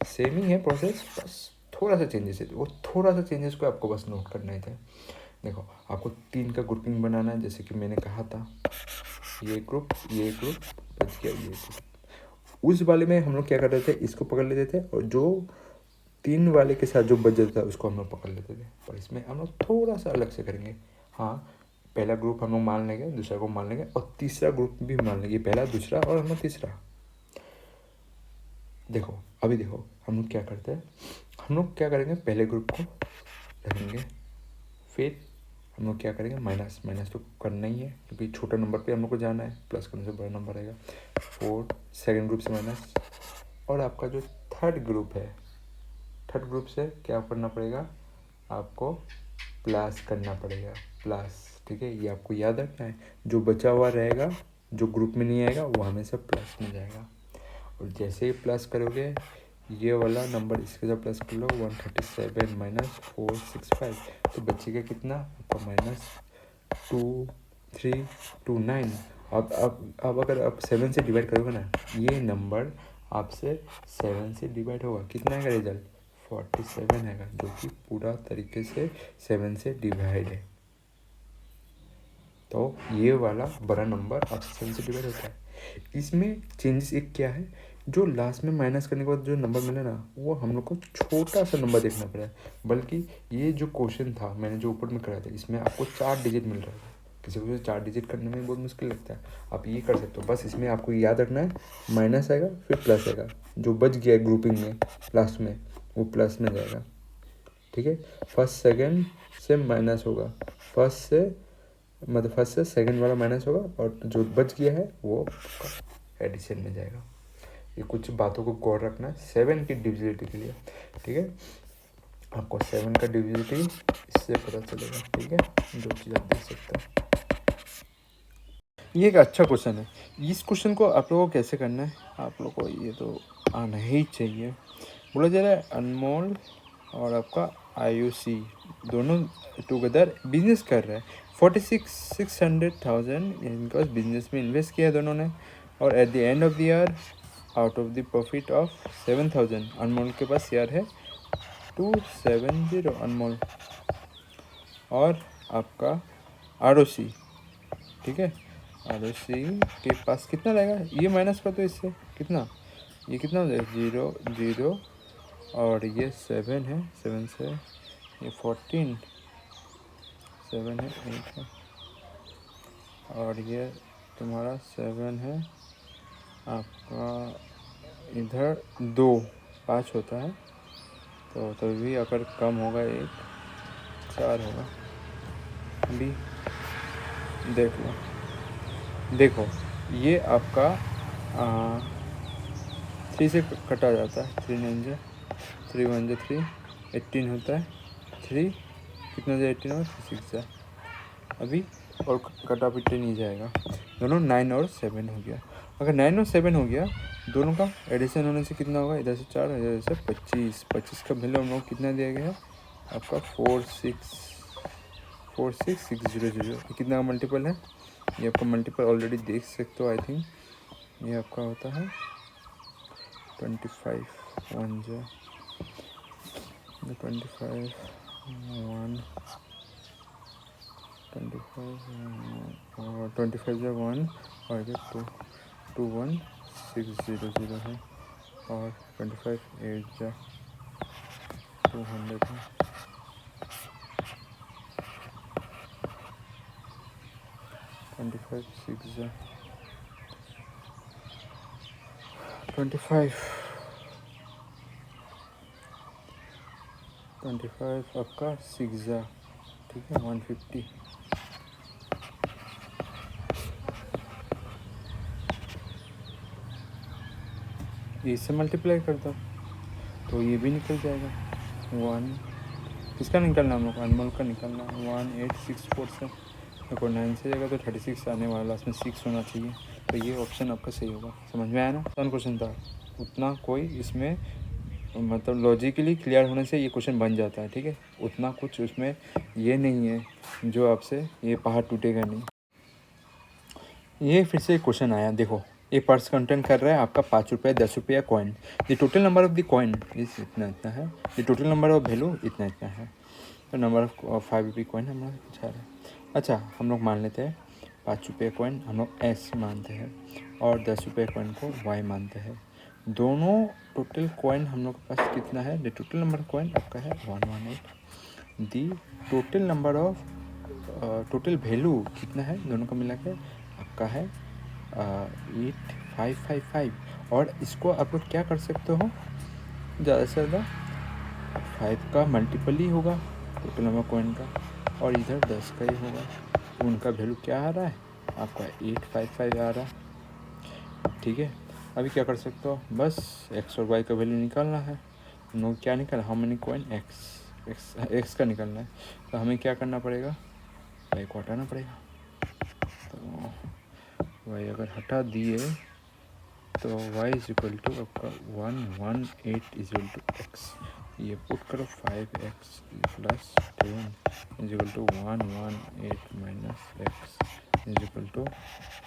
सेम ही है प्रोसेस, बस थोड़ा सा चेंजेस है। वो थोड़ा सा चेंजेस को आपको बस नोट करना ही था। देखो आपको 3 का ग्रुपिंग बनाना है, जैसे कि मैंने कहा था, ये ग्रुप बच गया ये ग्रुप। उस वाले में हम लोग क्या कर रहे थे, इसको पकड़ लेते थे और जो 3 वाले के साथ जो बच जाता था उसको हम लोग पकड़ लेते थे। और इसमें हम लोग थोड़ा सा अलग से करेंगे। हाँ, पहला ग्रुप हम लोग मान लेंगे, दूसरा को मान लेंगे और तीसरा ग्रुप भी मान लेंगे, पहला दूसरा और हम लोग तीसरा। देखो अभी देखो हम लोग क्या करते हैं, हम लोग क्या करेंगे, पहले ग्रुप को रखेंगे, फिर हम लोग क्या करेंगे, माइनस तो करना ही है क्योंकि छोटा नंबर पे हम लोग को जाना है, प्लस करने से बड़ा नंबर आएगा। 4 सेकेंड ग्रुप से माइनस, और आपका जो थर्ड ग्रुप है, थर्ड ग्रुप से क्या करना पड़ेगा, आपको प्लस करना पड़ेगा, प्लस। ठीक है, ये आपको याद रखना है। जो बचा हुआ रहेगा, जो ग्रुप में नहीं आएगा, वो हमेशा प्लस में जाएगा। और जैसे ही प्लस करोगे, ये वाला नंबर इसके साथ प्लस कर लो, 137 माइनस 465, तो बचेगा कितना आपका, -2 3 2 9। अब अगर आप 7 से डिवाइड करोगे ना, ये नंबर आपसे 7 से डिवाइड होगा, कितना आएगा रिजल्ट, 47 आएगा, जो कि पूरा तरीके से 7 से डिवाइड है। तो ये वाला बड़ा नंबर आपसे 7 से डिवाइड होता है। इसमें चेंजेस एक क्या है, जो लास्ट में माइनस करने के बाद जो नंबर मिला ना, वो हम लोग को छोटा सा नंबर देखना पड़ा है। बल्कि ये जो क्वेश्चन था मैंने जो ऊपर में कराया था, इसमें आपको 4 डिजिट मिल रहा है। किसी को 4 डिजिट करने में बहुत मुश्किल लगता है, आप ये कर सकते हो। बस इसमें आपको याद रखना है, माइनस आएगा फिर प्लस आएगा, जो बच गया ग्रुपिंग में लास्ट में वो प्लस में जाएगा। ठीक है, फर्स्ट सेकेंड से माइनस होगा, फर्स्ट से सेकंड वाला माइनस होगा, और जो बच गया है वो एडिशन में जाएगा। ये कुछ बातों को गौर रखना है 7 की डिविजिबिलिटी के लिए। ठीक है, आपको 7 का डिविजिबिलिटी इससे पता चलेगा। ठीक है, जो चीज़ आप देख सकते हो, ये एक अच्छा क्वेश्चन है। इस क्वेश्चन को आप लोगों को कैसे करना है, आप लोगों को ये तो आना ही चाहिए। बोला जा रहा है अनमोल और आपका IUC दोनों टुगेदर बिजनेस कर रहे हैं। 46,600,000 इनका बिजनेस में इन्वेस्ट किया है दोनों ने, और eight the end of the year out of the profit of 7,000 अनमोल के पास शेयर है 270 अनमोल, और आपका ROC, ठीक है, ROC के पास कितना रहेगा, ये माइनस कर दो इससे, कितना, ये कितना हो जाएगा, 0 0, और ये 7 है, 7 से ये 14, 7 है, 8 है, और ये तुम्हारा 7 है, आपका इधर 2 5 होता है, तो तभी अगर कम होगा 1 4 होगा। अभी देख लो, देखो ये आपका 3 से कटा जाता है, 3 9 जा 3 1 जा 3, 18 होता है, 3 कितना जा 18 और 6 जा, अभी और कटा पिटे नहीं जाएगा, दोनों 9 और 7 हो गया। अगर 9 और 7 हो गया, दोनों का एडिशन होने से कितना होगा, इधर से 4 इधर से 25, 25 का वैल्यू हम लोग कितना दिया गया है आपका 46600, कितना का मल्टीपल है, ये आपका मल्टीपल ऑलरेडी देख सकते हो। आई थिंक ये आपका होता है 25 1 जा 25 1 25 और 25 जा 1 और ये 21600 है, और 25 8 जा 200 है, 25 6 जा 25 आपका 6 जा, ठीक है, 150। इससे मल्टीप्लाई कर दो तो ये भी निकल जाएगा 1, किसका निकलना हम लोग, अनमोल का निकलना 1864 से, देखो 9 से जाएगा तो 36 आने वाला, लास्ट में 6 होना चाहिए, तो ये ऑप्शन आपका सही होगा। समझ में आया ना, कौन क्वेश्चन था, उतना कोई इसमें मतलब लॉजिकली क्लियर होने से ये क्वेश्चन बन जाता है। ठीक है, उतना कुछ उसमें ये नहीं है जो आपसे ये पहाड़ टूटेगा नहीं। ये फिर से क्वेश्चन आया, देखो ये पर्स कंटेन कर रहा है आपका 5 रुपये 10 रुपये coin. The total number of the coin इस इतना इतना है, the total number of value इतना इतना है। तो नंबर ऑफ 5 रुपये कॉइन हम लोग पूछा रहे हैं। अच्छा हम लोग मान लेते हैं 5 रुपये कॉइन हम लोग एस मानते हैं और 10 रुपये कॉइन को वाई मानते हैं। दोनों टोटल कॉइन हम लोग के पास कितना है, the total number of coin आपका है 118। दी total number of total value कितना है दोनों का मिला के आपका है 8555। और इसको आप लोग क्या कर सकते हो, ज़्यादा से ज़्यादा 5 का मल्टीपल ही होगा टोटल नंबर कॉइन का, और इधर 10 का ही होगा। उनका वैल्यू क्या आ रहा है आपका 855 आ रहा है। ठीक है, अभी क्या कर सकते हो, बस एक्स और वाई का वैल्यू निकालना है। हम लोग क्या निकाल, हाउ मेनी कॉइन एक्स का निकालना है। तो हमें क्या करना पड़ेगा, वाई को हटाना पड़ेगा। तो वाई अगर हटा दिए तो y इज इक्वल टू आपका 118 इज इक्वल टू एक्स। ये पुट करो 5x plus 10 is equal to 118 minus x is equal to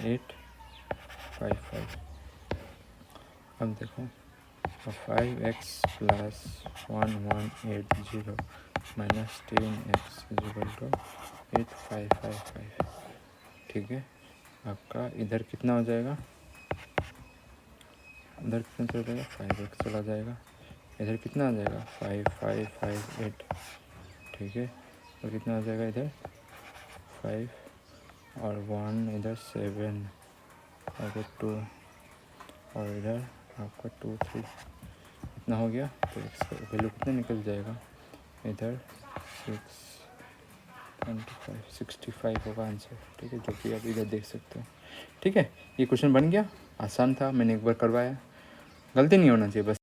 855। अब देखो 5x plus 1180 minus 10x is equal to 8555। ठीक है, आपका इधर कितना हो जाएगा, इधर कितना चला जाएगा 5x चला जाएगा, इधर कितना आ जाएगा 5558। ठीक है, और कितना आ जाएगा इधर 5 और 1 इधर 7 और 2 और इधर आपका 2 3 इतना हो गया। तो x का वैल्यू कितना निकल जाएगा, इधर 65 होगा आंसर। ठीक है, जो कि आप इधर देख सकते हो। ठीक है, ये क्वेश्चन बन गया, आसान था, मैंने एक बार करवाया, गलती नहीं होना चाहिए बस।